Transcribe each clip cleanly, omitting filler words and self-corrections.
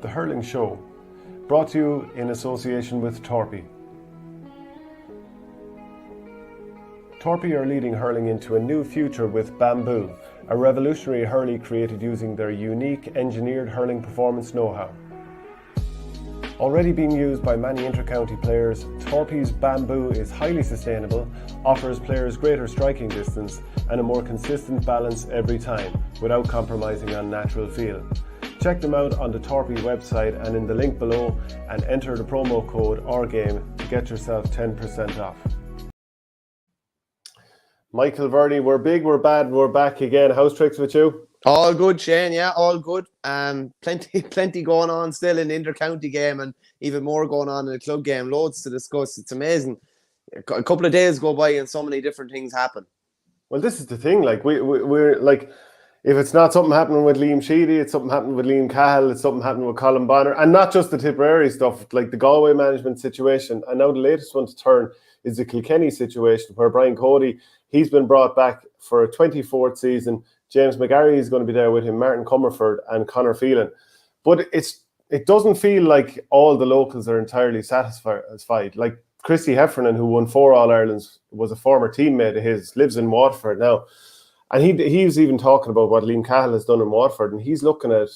The Hurling Show, brought to you in association with Torpy. Torpy are leading hurling into a new future with Bamboo, a revolutionary hurley created using their unique engineered hurling performance know-how. Already being used by many inter-county players, Torpy's Bamboo is highly sustainable, offers players greater striking distance and a more consistent balance every time, without compromising on natural feel. Check them out on the Torpy website and in the link below, and enter the promo code OurGame to get yourself 10% off. Michael Verney, we're big, we're bad, we're back again. How's tricks with you? All good, Shane. Yeah, all good. Plenty going on still in the inter-county game, and even more going on in the club game. Loads to discuss. It's amazing. A couple of days go by and so many different things happen. Well, this is the thing. Like we're like, if it's not something happening with Liam Sheedy, it's something happening with Liam Cahill, it's something happening with Colin Bonner, and not just the Tipperary stuff, like the Galway management situation. And now the latest one to turn is the Kilkenny situation, where Brian Cody, he's been brought back for a 24th season. James McGarry is going to be there with him, Martin Comerford and Conor Phelan. But it doesn't feel like all the locals are entirely satisfied. Like Christy Heffernan, who won 4 All-Irelands, was a former teammate of his, lives in Waterford now. And he was even talking about what Liam Cahill has done in Waterford, and he's looking at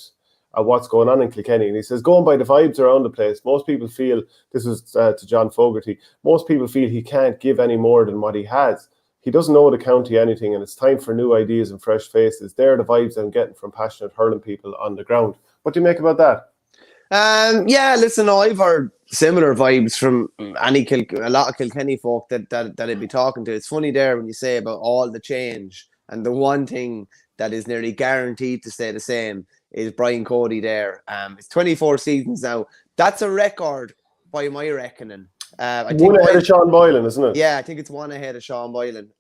what's going on in Kilkenny. And he says, going by the vibes around the place, most people feel, this was to John Fogarty, most people feel he can't give any more than what he has. He doesn't know the county anything, and it's time for new ideas and fresh faces. They're the vibes I'm getting from passionate hurling people on the ground. What do you make about that? Yeah, listen, I've heard similar vibes from a lot of Kilkenny folk that I'd be talking to. It's funny there when you say about all the change, and the one thing that is nearly guaranteed to stay the same is Brian Cody there. It's 24 seasons now. That's a record by my reckoning. I think one ahead of Sean Boylan, isn't it? Yeah, I think it's one ahead of Sean Boylan.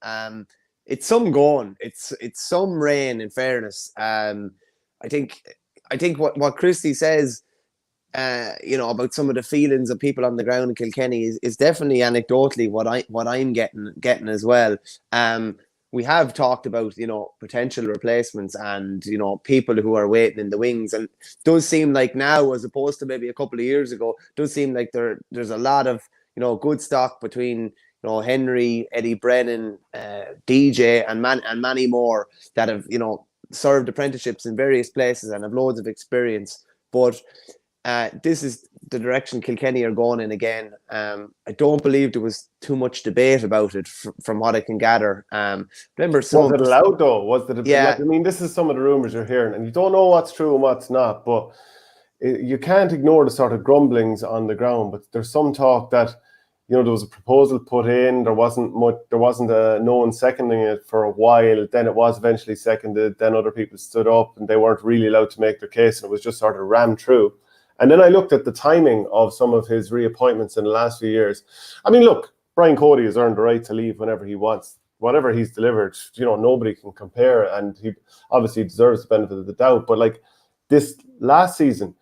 It's some going. It's some rain, in fairness. I think what Christy says, about some of the feelings of people on the ground in Kilkenny is definitely anecdotally what I'm getting as well. We have talked about, potential replacements and, people who are waiting in the wings. And it does seem like now, as opposed to maybe a couple of years ago, does seem like there's a lot of, good stock between, Henry, Eddie Brennan, DJ and many more that have, served apprenticeships in various places and have loads of experience. But this is the direction Kilkenny are going in again. I don't believe there was too much debate about it from what I can gather. Remember, was it allowed though? Was the debate? Yeah. Like, I mean, this is some of the rumours you're hearing, and you don't know what's true and what's not. But you can't ignore the sort of grumblings on the ground. But there's some talk that there was a proposal put in. There wasn't no one seconding it for a while. Then it was eventually seconded. Then other people stood up, and they weren't really allowed to make their case, and it was just sort of rammed through. And then I looked at the timing of some of his reappointments in the last few years. I mean, look, Brian Cody has earned the right to leave whenever he wants. Whatever he's delivered, nobody can compare, and he obviously deserves the benefit of the doubt. But like this last season,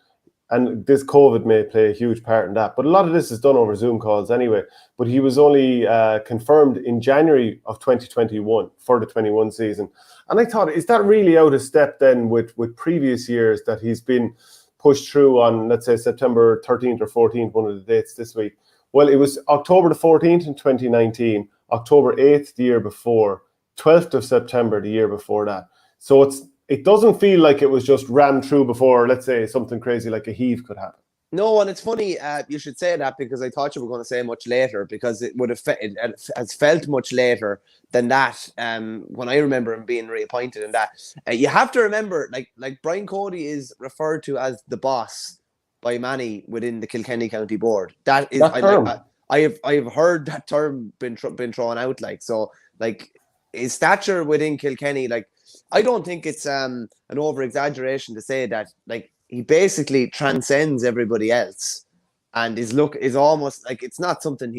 and this COVID may play a huge part in that, but a lot of this is done over Zoom calls anyway. But he was only confirmed in January of 2021 for the 21 season. And I thought, is that really out of step then with previous years that he's been pushed through on, let's say, September 13th or 14th, one of the dates this week? Well, it was October the 14th in 2019, October 8th the year before, 12th of September the year before that. So it doesn't feel like it was just rammed through before, let's say, something crazy like a heave could happen. No, and it's funny you should say that, because I thought you were going to say much later, because it would have it has felt much later than that. When I remember him being reappointed, and that you have to remember, like Brian Cody is referred to as the boss by many within the Kilkenny County Board. That is, I have heard that term been thrown out. His stature within Kilkenny, I don't think it's an over exaggeration to say that he basically transcends everybody else, and his look is almost like, it's not something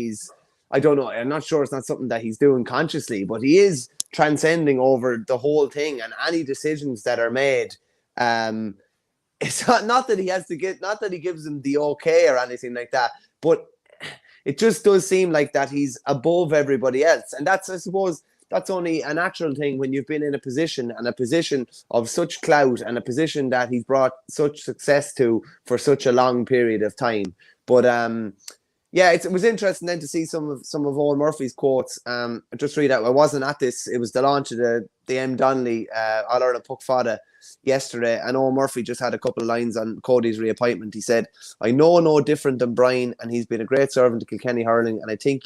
I don't know, I'm not sure it's not something that he's doing consciously, but he is transcending over the whole thing, and any decisions that are made. It's not that he has to not that he gives them the okay or anything like that, but it just does seem like that he's above everybody else. And that's, I suppose, that's only a natural thing when you've been in a position of such clout and a position that he's brought such success to for such a long period of time. But yeah, it was interesting then to see some of Owen Murphy's quotes. Just read out. I wasn't at this. It was the launch of the M. Donnelly All Ireland Puck Fada yesterday, and Owen Murphy just had a couple of lines on Cody's reappointment. He said, "I know no different than Brian, and he's been a great servant to Kilkenny hurling, and I think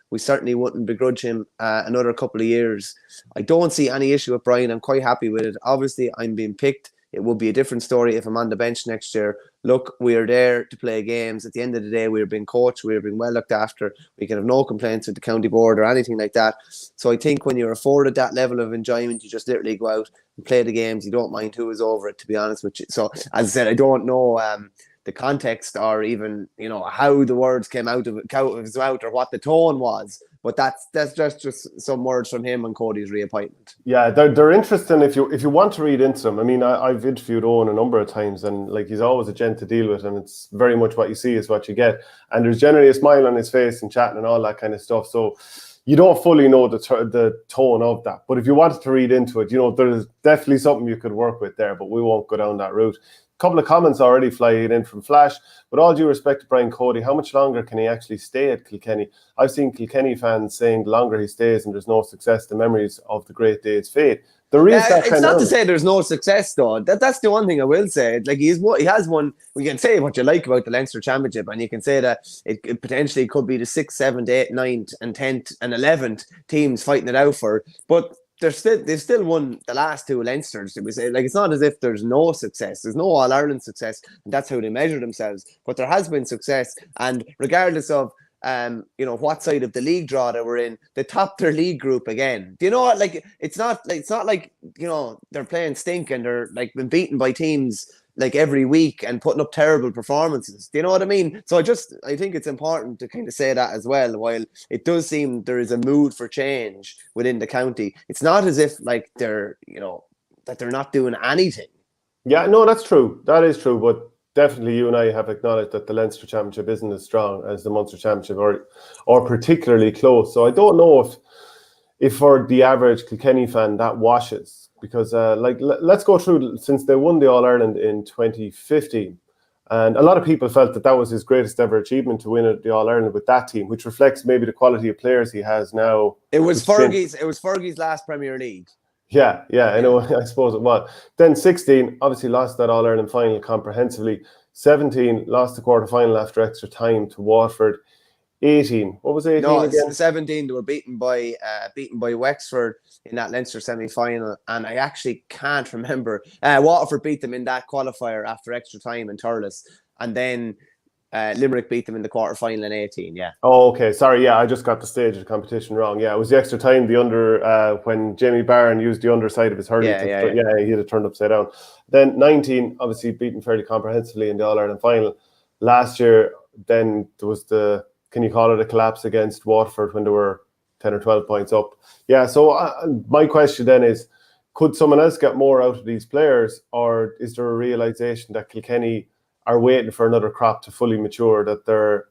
we certainly wouldn't begrudge him another couple of years. I don't see any issue with Brian. I'm quite happy with it. Obviously, I'm being picked. It would be a different story if I'm on the bench next year. Look, we are there to play games. At the end of the day, we're being coached. We're being well looked after. We can have no complaints with the county board or anything like that. So I think when you're afforded that level of enjoyment, you just literally go out and play the games. You don't mind who is over it, to be honest with you." So, as I said, I don't know the context or even, how the words came out of his mouth or what the tone was. But that's just some words from him on Cody's reappointment. Yeah, they're interesting if you want to read into them. I mean, I've interviewed Owen a number of times, and like, he's always a gent to deal with, and it's very much what you see is what you get. And there's generally a smile on his face and chatting and all that kind of stuff. So you don't fully know the tone of that. But if you wanted to read into it, there's definitely something you could work with there. But we won't go down that route. Couple of comments already flying in from Flash. With all due respect to Brian Cody, how much longer can he actually stay at Kilkenny? I've seen Kilkenny fans saying the longer he stays and there's no success, the memories of the great days fade. There is that it's not to say there's no success, though. That's the one thing I will say. Like, he has won. We can say what you like about the Leinster Championship, and you can say that it potentially could be the 6th, 7th, 8th, 9th, and 10th and 11th teams fighting it out for. But they've still won the last two Leinsters. It was like, it's not as if there's no success. There's no All Ireland success, and that's how they measure themselves. But there has been success, and regardless of what side of the league draw they were in, they topped their league group again. Do you know what? Like, it's not like they're playing stink and they're like been beaten by teams like every week and putting up terrible performances. Do you know what I mean? So I think it's important to kind of say that as well. While it does seem there is a mood for change within the county, it's not as if like they're that they're not doing anything. Yeah, no, that's true. That is true. But definitely, you and I have acknowledged that the Leinster Championship isn't as strong as the Munster Championship, or particularly close. So I don't know if for the average Kilkenny fan that washes. Because let's go through, since they won the All Ireland in 2015, and a lot of people felt that was his greatest ever achievement to win the All Ireland with that team, which reflects maybe the quality of players he has now. It was Fergie's last Premier League. Yeah, I know. I suppose it was. Then 16, obviously lost that All Ireland final comprehensively. 17, lost the quarter final after extra time to Waterford. 18. What was 18 again? 17. They were beaten by Wexford in that Leinster semi-final, and I actually can't remember. Waterford beat them in that qualifier after extra time in Thurles, and then Limerick beat them in the quarter final in 18. Yeah. Oh, okay. Sorry. Yeah, I just got the stage of the competition wrong. Yeah, it was the extra time. The under when Jamie Barron used the underside of his hurley. Yeah, he had it turned upside down. Then 19, obviously beaten fairly comprehensively in the All Ireland final last year. Then there was can you call it a collapse against Waterford when they were 10 or 12 points up? Yeah, so my question then is, could someone else get more out of these players, or is there a realisation that Kilkenny are waiting for another crop to fully mature, that they're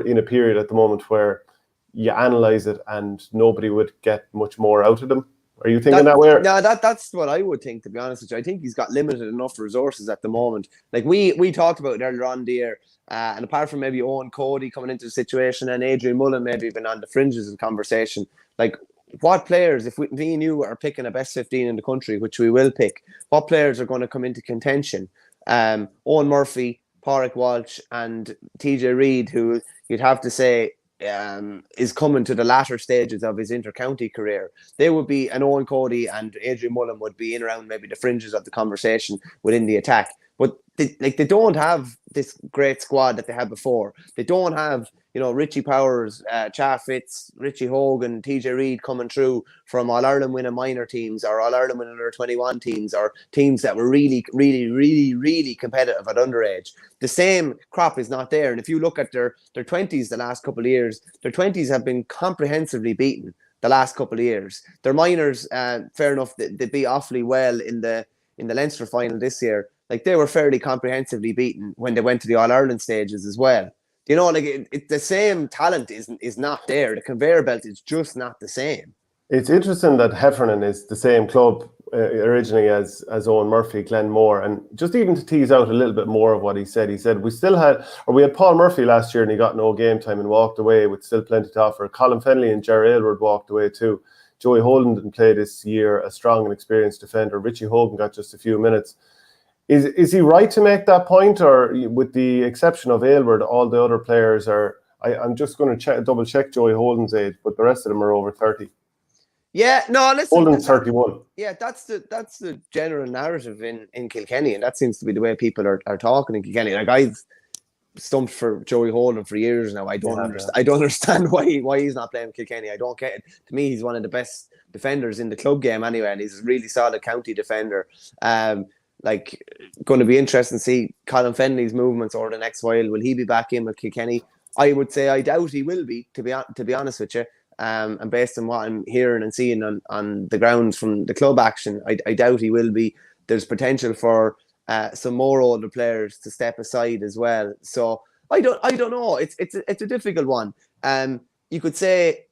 in a period at the moment where you analyse it and nobody would get much more out of them? Are you thinking that way? No, that's what I would think, to be honest with you. I think he's got limited enough resources at the moment. Like we talked about it earlier on the year, and apart from maybe Owen Cody coming into the situation and Adrian Mullen maybe been on the fringes of the conversation, like what players, if me and you are picking a best 15 in the country, which we will pick, what players are going to come into contention? Owen Murphy, Pádraig Walsh and TJ Reid, who you'd have to say is coming to the latter stages of his inter-county career. They would be, and Owen Cody and Adrian Mullen would be in around maybe the fringes of the conversation within the attack. But they don't have this great squad that they had before. They don't have, Richie Powers, Cha Fitz, Richie Hogan, TJ Reid coming through from All-Ireland winning minor teams or All-Ireland winning under 21 teams or teams that were really, really, really, really competitive at underage. The same crop is not there. And if you look at their 20s the last couple of years, their 20s have been comprehensively beaten the last couple of years. Their minors, fair enough, they beat awfully well in the Leinster final this year. Like, they were fairly comprehensively beaten when they went to the All-Ireland stages as well. The same talent is not there. The conveyor belt is just not the same. It's interesting that Heffernan is the same club originally as Owen Murphy, Glenmore, and just even to tease out a little bit more of what he said we had Paul Murphy last year and he got no game time and walked away with still plenty to offer. Colin Fennelly and Jerry Aylward walked away too. Joey Holden didn't play this year, a strong and experienced defender. Richie Hogan got just a few minutes. Is he right to make that point, or with the exception of Aylward, all the other players are? I'm just going to double check Joey Holden's age, but the rest of them are over 30. Yeah, no, listen. Holden's 31. Yeah, that's the general narrative in Kilkenny, and that seems to be the way people are talking in Kilkenny. Like, I've stumped for Joey Holden for years now. I don't understand why he's not playing Kilkenny. I don't get it. To me, he's one of the best defenders in the club game anyway, and he's a really solid county defender. Like, going to be interesting to see Colin Fennelly's movements over the next while. Will he be back in with Kilkenny? I would say I doubt he will be, to be honest with you. And based on what I'm hearing and seeing on the grounds from the club action, I doubt he will be. There's potential for some more older players to step aside as well. So I don't know. It's a difficult one. You could say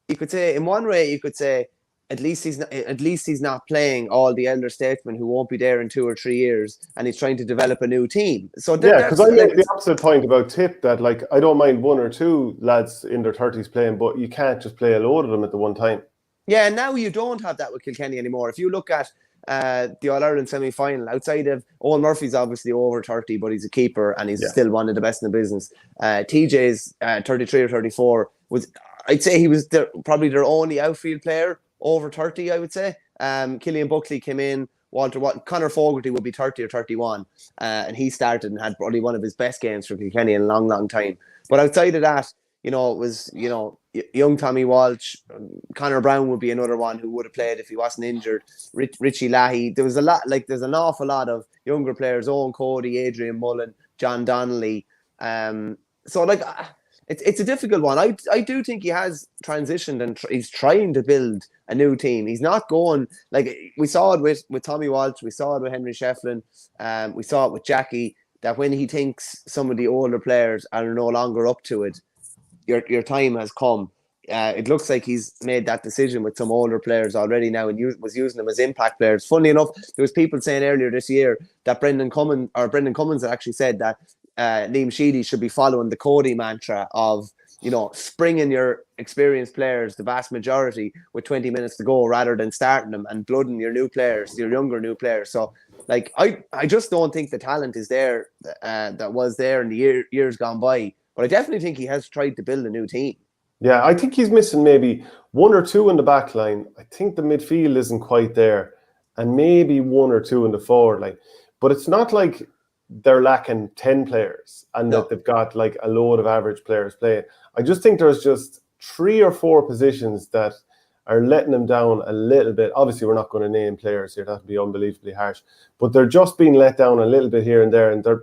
in one way, you could say at least he's not playing all the elder statesmen who won't be there in 2 or 3 years, and he's trying to develop a new team. So because I make the opposite point about Tip, that like I don't mind 1 or 2 lads in their 30s playing, but you can't just play a load of them at the one time. Yeah, now you don't have that with Kilkenny anymore. If you look at the All-Ireland semi-final, outside of Owen Murphy's obviously over 30, but he's a keeper and he's still one of the best in the business. TJ's 33 or 34 I'd say he was probably their only outfield player over 30, I would say. Killian Buckley came in, Conor Fogarty would be 30 or 31, and he started and had probably one of his best games for Kilkenny in a long, long time. But outside of that, it was, young Tommy Walsh, Conor Brown would be another one who would have played if he wasn't injured. Richie Leahy. There's an awful lot of younger players, Owen Cody, Adrian Mullen, John Donnelly. It's a difficult one. I do think he has transitioned and he's trying to build a new team. He's not going, like we saw it with Tommy Walsh, we saw it with Henry Shefflin, we saw it with Jackie, that when he thinks some of the older players are no longer up to it, your time has come. It looks like he's made that decision with some older players already now and was using them as impact players. Funnily enough, there was people saying earlier this year that Brendan Cummins had actually said that Liam Sheedy should be following the Cody mantra of, springing your experienced players, the vast majority, with 20 minutes to go rather than starting them and blooding your new players, your younger new players. So, like, I just don't think the talent is there that was there in the years gone by. But I definitely think he has tried to build a new team. Yeah, I think he's missing maybe 1 or 2 in the back line. I think the midfield isn't quite there, and maybe 1 or 2 in the forward line. But it's not like they're lacking 10 players and that they've got like a load of average players playing. I just think there's just 3 or 4 positions that are letting them down a little bit. Obviously, we're not going to name players here. That would be unbelievably harsh. But they're just being let down a little bit here and there. And they're,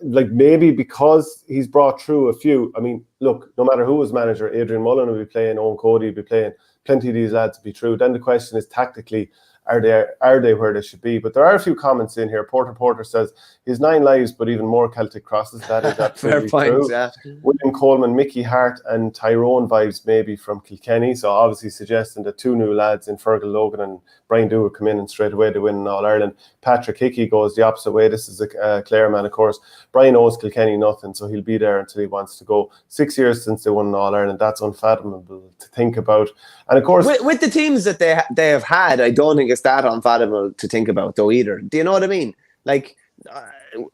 like maybe because he's brought through a few. I mean, look, no matter who was manager, Adrian Mullen will be playing, Owen Cody will be playing. Plenty of these lads will be through. Then the question is tactically, are they where they should be? But there are a few comments in here. Porter says his 9 lives, but even more Celtic crosses. That is absolutely fair point, true. Yeah. William Coleman, Mickey Hart, and Tyrone vibes maybe from Kilkenny. So obviously suggesting that 2 new lads in Fergal Logan and Brian Dewar come in and straight away they win in All Ireland. Patrick Hickey goes the opposite way. This is a Clare man, of course. Brian owes Kilkenny nothing, so he'll be there until he wants to go. 6 years since they won in All Ireland. That's unfathomable to think about. And of course, with the teams that they have had, I don't think it's that unfathomable to think about though either. Do you know what I mean? Like,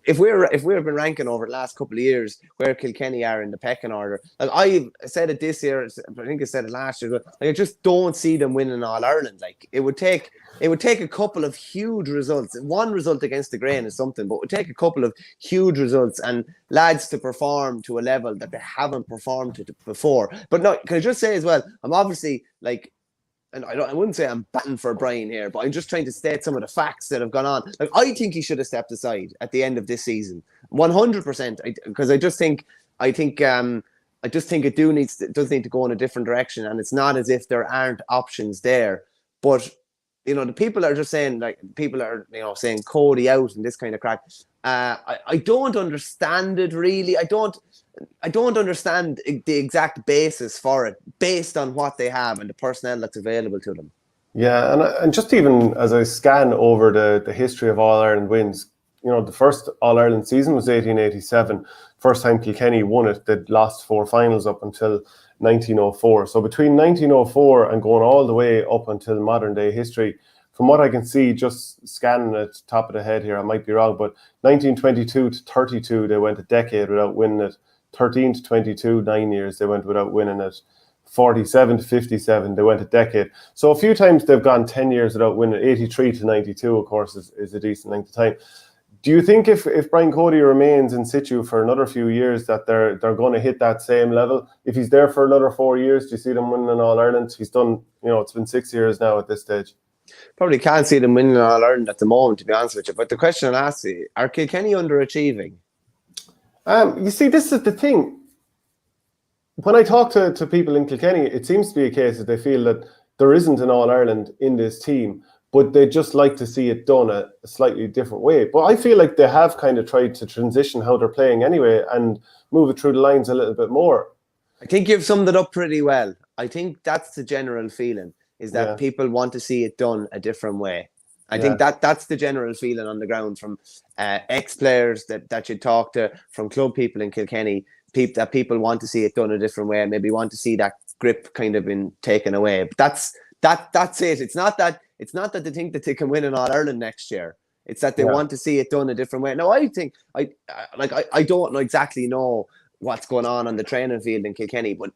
if we've been ranking over the last couple of years where Kilkenny are in the pecking order, like I said it this year, I think I said it last year. Like, I just don't see them winning All Ireland. Like, it would take a couple of huge results. One result against the Grain is something, but it would take a couple of huge results and lads to perform to a level that they haven't performed to before. But no, can I just say as well, I'm obviously like, and I wouldn't say I'm batting for Brian here, but I'm just trying to state some of the facts that have gone on. Like, I think he should have stepped aside at the end of this season, 100%. Because I just think it does need to go in a different direction, and it's not as if there aren't options there. But the people are just saying, like, people are, saying Cody out and this kind of crack. I don't understand it really. I don't understand the exact basis for it, based on what they have and the personnel that's available to them. Yeah, and just even as I scan over the history of All-Ireland wins, the first All-Ireland season was 1887. First time Kilkenny won it. They'd lost 4 finals up until 1904. So between 1904 and going all the way up until modern day history, from what I can see, just scanning it top of the head here, I might be wrong, but 1922 to 32, they went a decade without winning it. 13 to 22, 9 years, they went without winning it. 47 to 57, they went a decade. So a few times they've gone 10 years without winning. 83 to 92, of course, is a decent length of time. Do you think if Brian Cody remains in situ for another few years that they're going to hit that same level? If he's there for another 4 years, do you see them winning an All-Ireland? He's done, it's been 6 years now at this stage. Probably can't see them winning All-Ireland at the moment, to be honest with you. But the question I'll ask you, are Kilkenny underachieving? You see, this is the thing. When I talk to people in Kilkenny, it seems to be a case that they feel that there isn't an All-Ireland in this team, but they just like to see it done a slightly different way. But I feel like they have kind of tried to transition how they're playing anyway and move it through the lines a little bit more. I think you've summed it up pretty well. I think that's the general feeling, is that people want to see it done a different way. I think that's the general feeling on the ground from ex-players that you talk to, from club people in Kilkenny, that people want to see it done a different way, maybe want to see that grip kind of been taken away. But that's it. It's not that they think that they can win an All-Ireland next year. It's that they want to see it done a different way. Now, I think I don't exactly know what's going on the training field in Kilkenny, but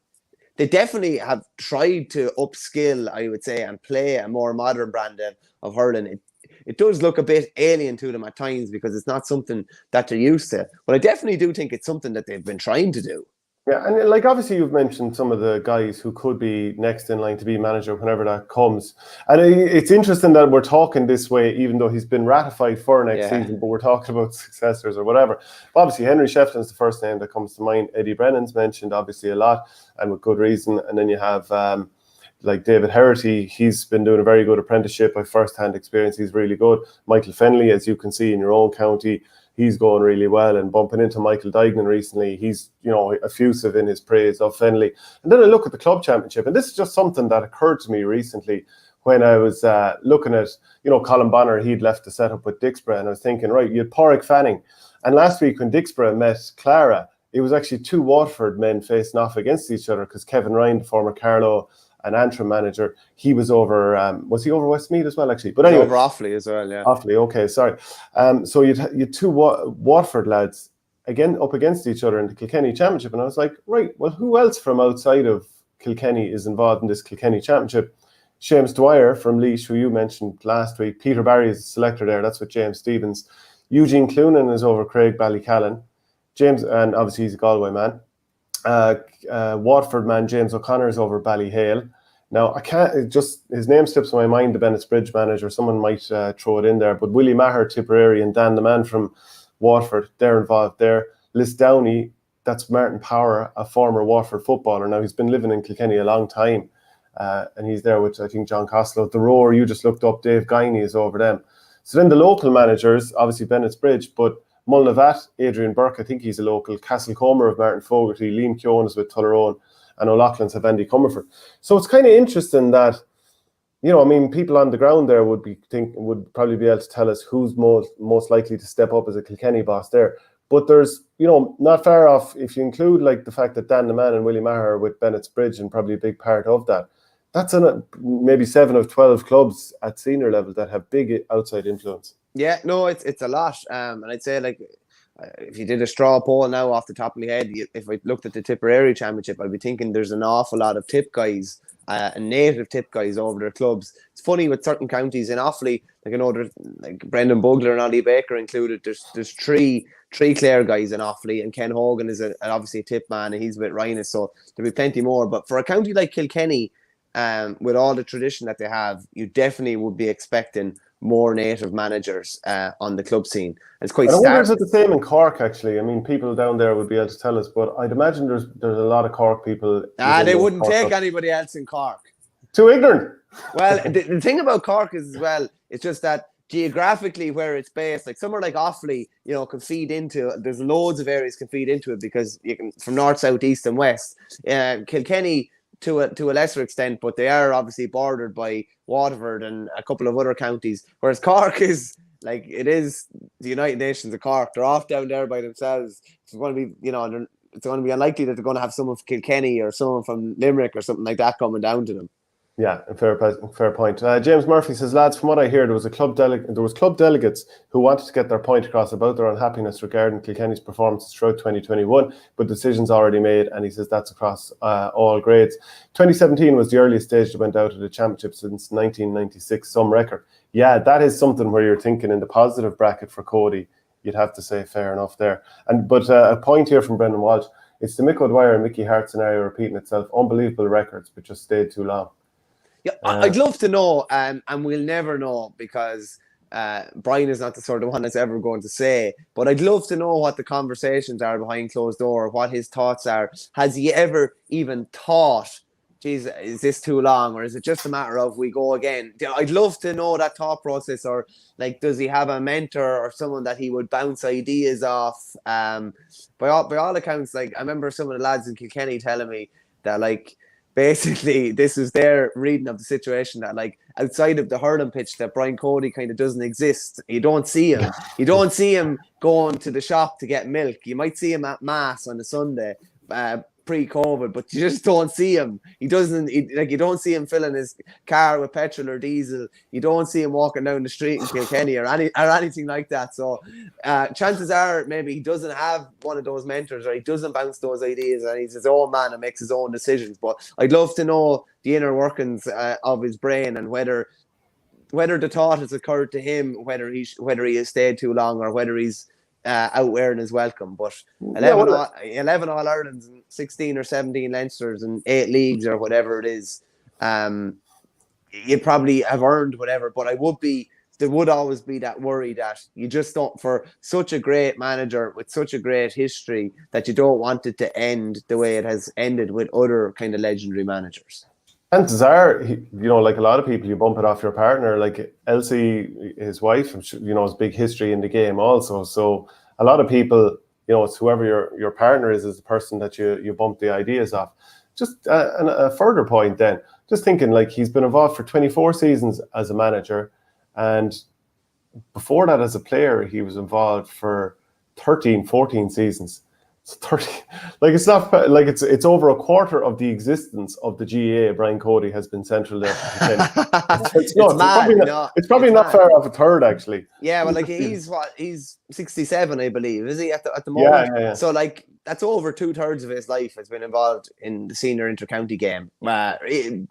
they definitely have tried to upskill, I would say, and play a more modern brand of hurling. It does look a bit alien to them at times because it's not something that they're used to. But I definitely do think it's something that they've been trying to do. Yeah, and like obviously you've mentioned some of the guys who could be next in line to be manager whenever that comes. And it's interesting that we're talking this way, even though he's been ratified for next season, but we're talking about successors or whatever. But obviously, Henry Shefflin's the first name that comes to mind. Eddie Brennan's mentioned obviously a lot, and with good reason. And then you have like David Herity. He's been doing a very good apprenticeship by first-hand experience. He's really good. Michael Fennelly, as you can see in your own county, he's going really well, and bumping into Michael Dignan recently. He's, effusive in his praise of Fennelly. And then I look at the club championship, and this is just something that occurred to me recently when I was looking at, Colin Bonner. He'd left the setup with Dixborough, and I was thinking, right, you had Pádraig Fanning. And last week when Dixborough met Clara, it was actually 2 Waterford men facing off against each other because Kevin Ryan, the former Carlow and Antrim manager, he was over, was he over Westmeath as well, actually? But anyway, over Offaly as well, yeah. Offaly, okay, sorry. So you'd 2 Waterford lads up against each other in the Kilkenny Championship, and I was like, right, well, who else from outside of Kilkenny is involved in this Kilkenny Championship? Seamus Dwyer from Laois, who you mentioned last week. Peter Barry is the selector there, that's with James Stevens. Eugene Clunan is over Craig Ballycallan. James, and obviously he's a Galway man. Waterford man James O'Connor is over Ballyhale. Now I can't, his name slips my mind, the Bennett's Bridge manager. Someone might throw it in there, but Willie Maher, Tipperary, and Dan the man from Waterford, they're involved there. Liz Downey, that's Martin Power, a former Waterford footballer. Now he's been living in Kilkenny a long time, and he's there with, I think, John Costello. The Roar, you just looked up, Dave Guiney is over them. So then the local managers, obviously Bennett's Bridge, but Mulnavat, Adrian Burke, I think he's a local. Castlecomer of Martin Fogarty, Liam Keown is with Tullaroan, and O'Loughlin's have Andy Comerford. So it's kind of interesting that, people on the ground there would probably be able to tell us who's most likely to step up as a Kilkenny boss there. But there's, not far off, if you include like the fact that Dan the Man and Willie Maher are with Bennett's Bridge and probably a big part of that. That's maybe 7 of 12 clubs at senior level that have big outside influence. Yeah, no, it's a lot. And I'd say, like, if you did a straw poll now off the top of my head, if I looked at the Tipperary Championship, I'd be thinking there's an awful lot of tip guys, and native tip guys over their clubs. It's funny with certain counties in Offaly, like, there's like Brendan Bugler and Ollie Baker included. There's three Clare guys in Offaly, and Ken Hogan is obviously a tip man, and he's with Rhinus, so there'll be plenty more. But for a county like Kilkenny, with all the tradition that they have, you definitely would be expecting more native managers on the club scene. It's quite. I wonder if it's the same in Cork. Actually, I mean, people down there would be able to tell us, but I'd imagine there's a lot of Cork people. They wouldn't take anybody else in Cork. Too ignorant. Well, the thing about Cork is as well, it's just that geographically where it's based, like somewhere like Offaly, can feed into. There's loads of areas can feed into it because you can from north, south, east, and west. Kilkenny to a lesser extent, but they are obviously bordered by Waterford and a couple of other counties. Whereas Cork is like it is the United Nations of Cork. They're off down there by themselves. It's going to be it's going to be unlikely that they're going to have someone from Kilkenny or someone from Limerick or something like that coming down to them. Yeah, fair point. James Murphy says, lads, from what I hear, there was club delegates who wanted to get their point across about their unhappiness regarding Kilkenny's performances throughout 2021, but decisions already made, and he says that's across all grades. 2017 was the earliest stage that went out of the championship since 1996, some record. Yeah, that is something where you're thinking in the positive bracket for Cody. You'd have to say fair enough there. But a point here from Brendan Walsh, it's the Mick O'Dwyer and Mickey Hart scenario repeating itself. Unbelievable records, but just stayed too long. Yeah, I'd love to know, and we'll never know because Brian is not the sort of one that's ever going to say. But I'd love to know what the conversations are behind closed door, what his thoughts are. Has he ever even thought, geez, is this too long? Or is it just a matter of we go again? I'd love to know that thought process. Or like, does he have a mentor or someone that he would bounce ideas off? By all accounts, like I remember some of the lads in Kilkenny telling me that like, basically, this is their reading of the situation that, like, outside of the hurling pitch, that Brian Cody kind of doesn't exist. You don't see him. You don't see him going to the shop to get milk. You might see him at Mass on a Sunday, pre-COVID, but you just don't see him. You don't see him filling his car with petrol or diesel. You don't see him walking down the street in Kilkenny or anything like that. So chances are maybe he doesn't have one of those mentors, or he doesn't bounce those ideas, and he's his own man and makes his own decisions. But I'd love to know the inner workings of his brain and whether the thought has occurred to him, whether he has stayed too long or whether he's out wearing his welcome. But 11 All-Irelands and 16 or 17 Leinsters and 8 leagues or whatever it is, you probably have earned whatever. But there would always be that worry that you just don't, for such a great manager with such a great history, that you don't want it to end the way it has ended with other kind of legendary managers. Chances are, like a lot of people, you bump it off your partner. Like Elsie, his wife, has big history in the game also. So a lot of people, it's whoever your partner is the person that you bump the ideas off. Just a further point then, just thinking like he's been involved for 24 seasons as a manager, and before that as a player, he was involved for 13, 14 seasons. 30, like it's not like it's over a quarter of the existence of the GAA. Brian Cody has been central there. It's probably not far off a third, actually. Yeah, well, like he's 67, I believe, is he at the moment? Yeah. So like that's over 2/3 of his life has been involved in the senior intercounty game.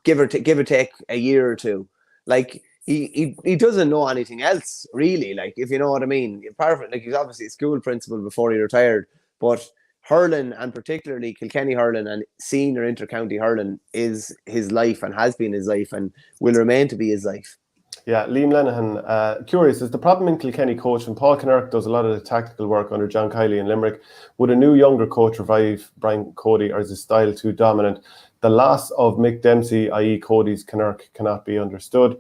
Give or take a year or two. Like he doesn't know anything else really. Like if you know what I mean. Perfect. Like he's obviously a school principal before he retired, but hurling, and particularly Kilkenny hurling and senior intercounty hurling, is his life and has been his life and will remain to be his life. Yeah, Liam Lenihan, curious, is the problem in Kilkenny coach, and Paul Kinnerk does a lot of the tactical work under John Kiley in Limerick, would a new younger coach revive Brian Cody, or is his style too dominant? The loss of Mick Dempsey, i.e. Cody's Kinnerk, cannot be understood.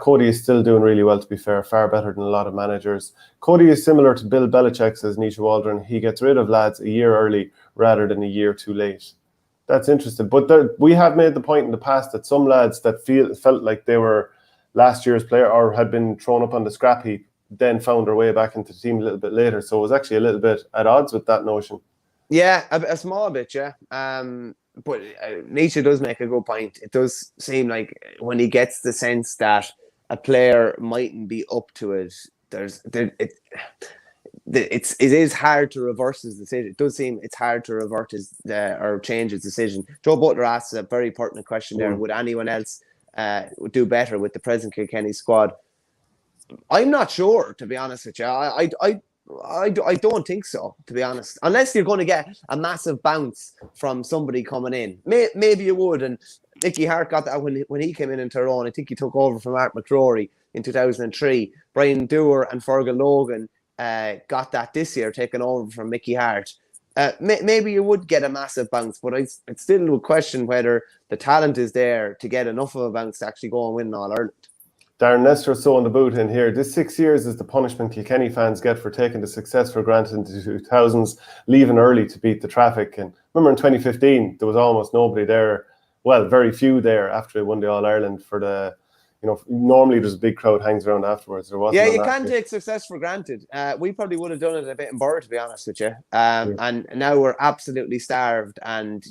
Cody is still doing really well, to be fair, far better than a lot of managers. Cody is similar to Bill Belichick, says Nisha Waldron. He gets rid of lads a year early rather than a year too late. That's interesting. But we have made the point in the past that some lads that felt like they were last year's player or had been thrown up on the scrap heap then found their way back into the team a little bit later. So it was actually a little bit at odds with that notion. Yeah, a small bit, yeah. But Nisha does make a good point. It does seem like when he gets the sense that a player mightn't be up to it, it is hard to reverse his decision. It does seem it's hard to revert or change his decision. Joe Butler asks a very pertinent question there. Would anyone else do better with the present Kilkenny squad? I'm not sure, to be honest with you. I don't think so, to be honest. Unless you're going to get a massive bounce from somebody coming in. Maybe you would. And Mickey Hart got that when he came in Tyrone. I think he took over from Art McCrory in 2003. Brian Dewar and Fergal Logan got that this year, taken over from Mickey Hart. maybe you would get a massive bounce, but I still would question whether the talent is there to get enough of a bounce to actually go and win All-Ireland. Darren Nestor so on the boot in here. This 6 years is the punishment Kilkenny fans get for taking the success for granted in the 2000s, leaving early to beat the traffic. And remember in 2015, there was almost nobody there. Well, very few there after they won the All-Ireland for the, normally there's a big crowd hangs around afterwards. There wasn't. Yeah, you can take success for granted. We probably would have done it a bit in Borough, to be honest with you. And now we're absolutely starved, and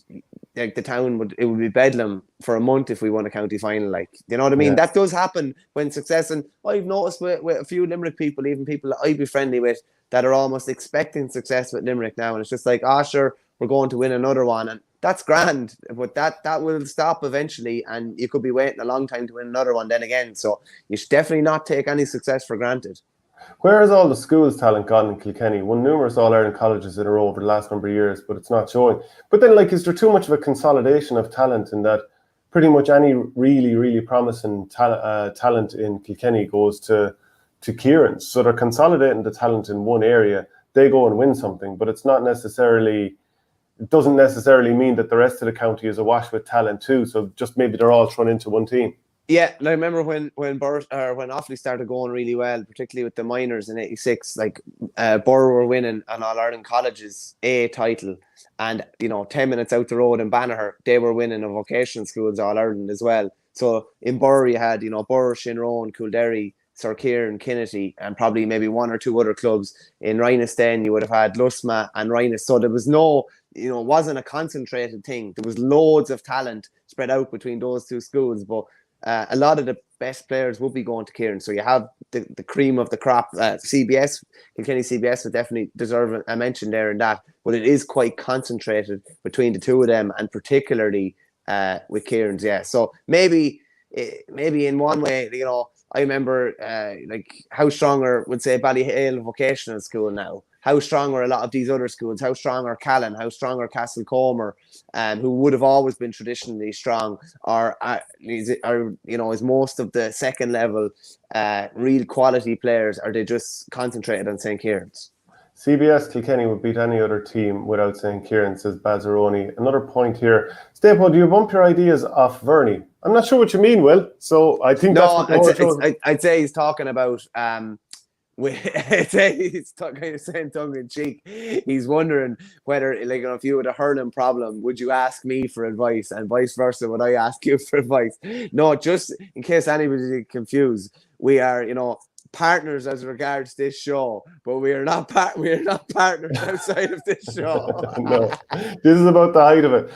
like the town would be bedlam for a month if we won a county final. Like, you know what I mean? Yeah. That does happen when success. And I've noticed with a few Limerick people, even people that I'd be friendly with, that are almost expecting success with Limerick now, and it's just like, sure, we're going to win another one, and that's grand, but that will stop eventually, and you could be waiting a long time to win another one then again. So you should definitely not take any success for granted. Where has all the schools' talent gone in Kilkenny? Won numerous All-Ireland colleges in a row over the last number of years, but it's not showing. But then, is there too much of a consolidation of talent in that pretty much any really, really promising talent in Kilkenny goes to Kieran's? So they're consolidating the talent in one area, they go and win something, but it's not necessarily... It doesn't necessarily mean that the rest of the county is awash with talent too. So just maybe they're all thrown into one team. Yeah, I remember when Offaly started going really well, particularly with the minors in '86. Borough were winning an All-Ireland Colleges A title, and 10 minutes out the road in Banagher, they were winning a vocational schools All-Ireland as well. So in Borough you had Borough, Shinrone, Coolderry, Sir Kieran, Kinnity, and probably maybe one or two other clubs. In Rhinestane you would have had Lusma and Rhinus. So there was no... it wasn't a concentrated thing. There was loads of talent spread out between those two schools, but a lot of the best players would be going to Kieran. So you have the cream of the crop. CBS, Kilkenny CBS would definitely deserve a mention there in that, but it is quite concentrated between the two of them, and particularly with Kieran's. Yeah, so maybe in one way, I remember how stronger would say Ballyhale Vocational School now. How strong are a lot of these other schools? How strong are Callan? How strong are Castlecomer, who would have always been traditionally strong? Is most of the second level real quality players? Are they just concentrated on St. Kieran's? CBS Kilkenny would beat any other team without St. Kieran's, says Bazzaroni. Another point here. Staple, do you bump your ideas off Verney? I'm not sure what you mean, Will. So I think that's what I'd say he's talking about... he's saying tongue in cheek. He's wondering whether, if you had a hurling problem, would you ask me for advice, and vice versa, would I ask you for advice? No, just in case anybody's confused, we are, partners as regards this show, but we are not partners outside of this show. No, this is about the height of it.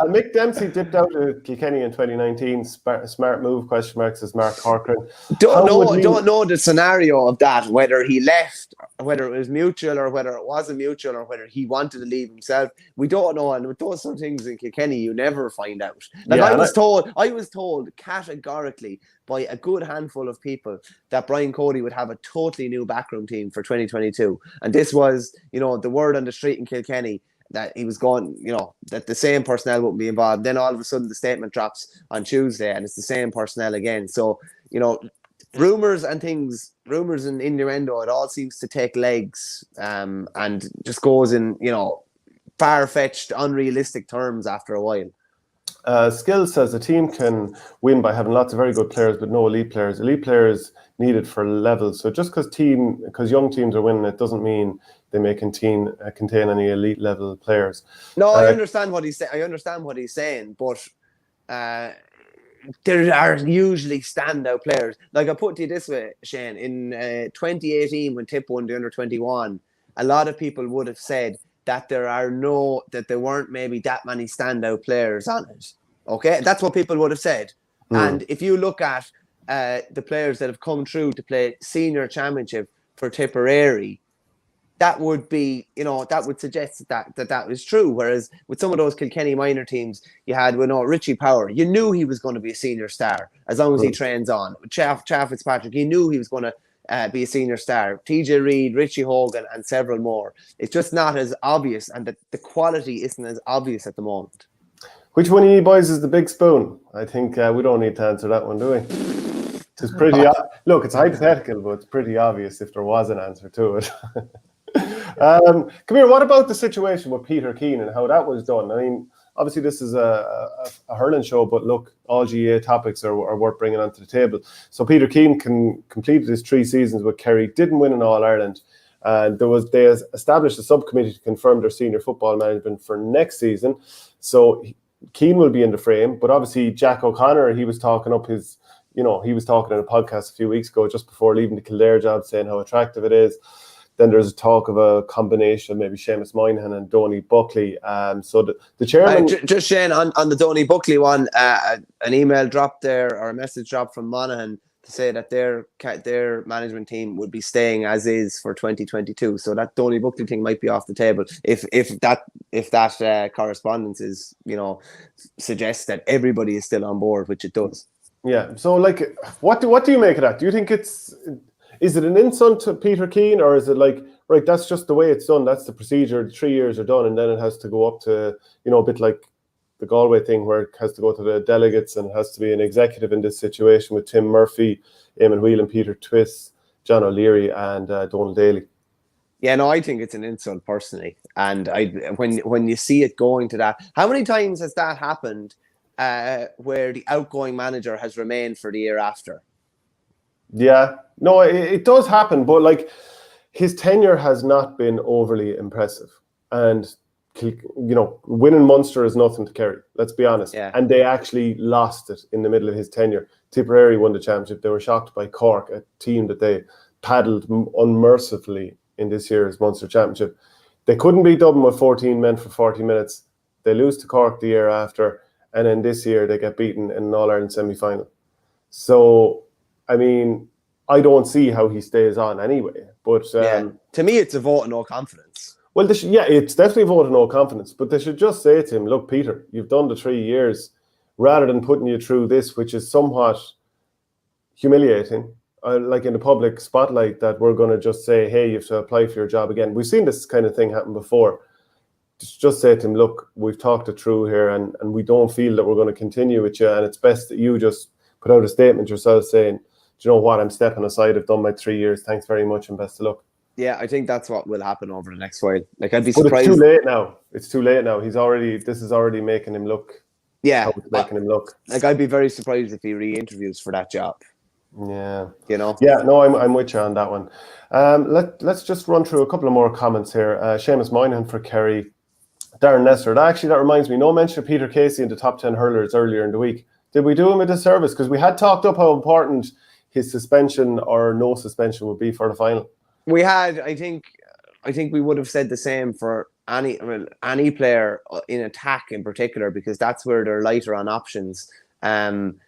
Mick Dempsey dipped out of Kilkenny in 2019. Smart move? ? Says Mark Corcoran. Don't know the scenario of that, whether he left, whether it was mutual or whether it wasn't mutual, or whether he wanted to leave himself. We don't know, and with those some things in Kilkenny, you never find out. I was told categorically by a good handful of people that Brian Cody would have a totally new backroom team for 2022. And this was, the word on the street in Kilkenny that he was going, that the same personnel wouldn't be involved. Then all of a sudden the statement drops on Tuesday and it's the same personnel again. So, rumours and innuendo, it all seems to take legs and just goes in, far-fetched, unrealistic terms after a while. Skill says a team can win by having lots of very good players, but no elite players. Elite players needed for levels. So just because young teams are winning, it doesn't mean they may contain any elite level players. No, I understand what he's saying. But there are usually standout players. Like, I put it to you this way, Shane. In 2018, when Tip won the under-21, a lot of people would have said that there weren't maybe that many standout players on it. Okay, that's what people would have said. And if you look at the players that have come through to play senior championship for Tipperary, that would be, that would suggest that was true. Whereas with some of those Kilkenny minor teams, you had, Richie Power. You knew he was going to be a senior star as long as he trains on. With Chaff Fitzpatrick, you knew he was going to be a senior star. TJ Reid, Richie Hogan, and several more. It's just not as obvious, and the quality isn't as obvious at the moment. Which one of you boys is the big spoon? I think we don't need to answer that one, do we? It's pretty look, it's hypothetical, but it's pretty obvious if there was an answer to it. Come here. What about the situation with Peter Keane and how that was done? I mean, obviously this is a hurling show, but look, all GA topics are worth bringing onto the table. So Peter Keane completed his 3 seasons with Kerry, didn't win an All-Ireland. And they established a subcommittee to confirm their senior football management for next season. So Keane will be in the frame, but obviously Jack O'Connor, he was talking up his, he was talking in a podcast a few weeks ago, just before leaving the Kildare job, saying how attractive it is. Then there's a talk of a combination, maybe Seamus Moynihan and Donny Buckley. So the chairman... just Shane, on the Donny Buckley one, an email dropped there, or a message dropped from Monaghan to say that their management team would be staying as is for 2022. So that Donny Buckley thing might be off the table if that correspondence is, suggests that everybody is still on board, which it does. Yeah. So like, what do you make of that? Do you think is it an insult to Peter Keane, or is it like, right, that's just the way it's done, that's the procedure, the 3 years are done, and then it has to go up to, a bit like the Galway thing where it has to go to the delegates and it has to be an executive in this situation with Tim Murphy, Eamon Whelan, Peter Twiss, John O'Leary and Donald Daly? Yeah, no, I think it's an insult personally. And when you see it going to that, how many times has that happened where the outgoing manager has remained for the year after? Yeah, no, it does happen, but like his tenure has not been overly impressive, and winning Munster is nothing to Kerry. Let's be honest. Yeah. And they actually lost it in the middle of his tenure. Tipperary won the championship. They were shocked by Cork, a team that they paddled unmercifully in this year's Munster Championship. They couldn't beat Dublin with 14 men for 40 minutes. They lose to Cork the year after, and then this year they get beaten in an All-Ireland semi-final. So, I mean, I don't see how he stays on anyway. But to me, it's a vote of no confidence. Well, it's definitely a vote of no confidence. But they should just say to him, look, Peter, you've done the 3 years, rather than putting you through this, which is somewhat humiliating, like in the public spotlight, that we're going to just say, hey, you have to apply for your job again. We've seen this kind of thing happen before. Just say to him, look, we've talked it through here, and we don't feel that we're going to continue with you, and it's best that you just put out a statement yourself saying, do you know what, I'm stepping aside, I've done my 3 years, thanks very much and best of luck. Yeah, I think that's what will happen over the next while. Like, I'd be surprised. But it's too late now. It's too late now. This is already making him look. Yeah, how it's making him look. Like, I'd be very surprised if he re-interviews for that job. Yeah. Yeah, no, I'm with you on that one. Let's just run through a couple of more comments here. Seamus Moynihan for Kerry. Darren Nestor. That reminds me, no mention of Peter Casey in the top 10 hurlers earlier in the week. Did we do him a disservice? Because we had talked up how important his suspension or no suspension would be for the final. We had, I think we would have said the same for any player in attack in particular, because that's where they're lighter on options. And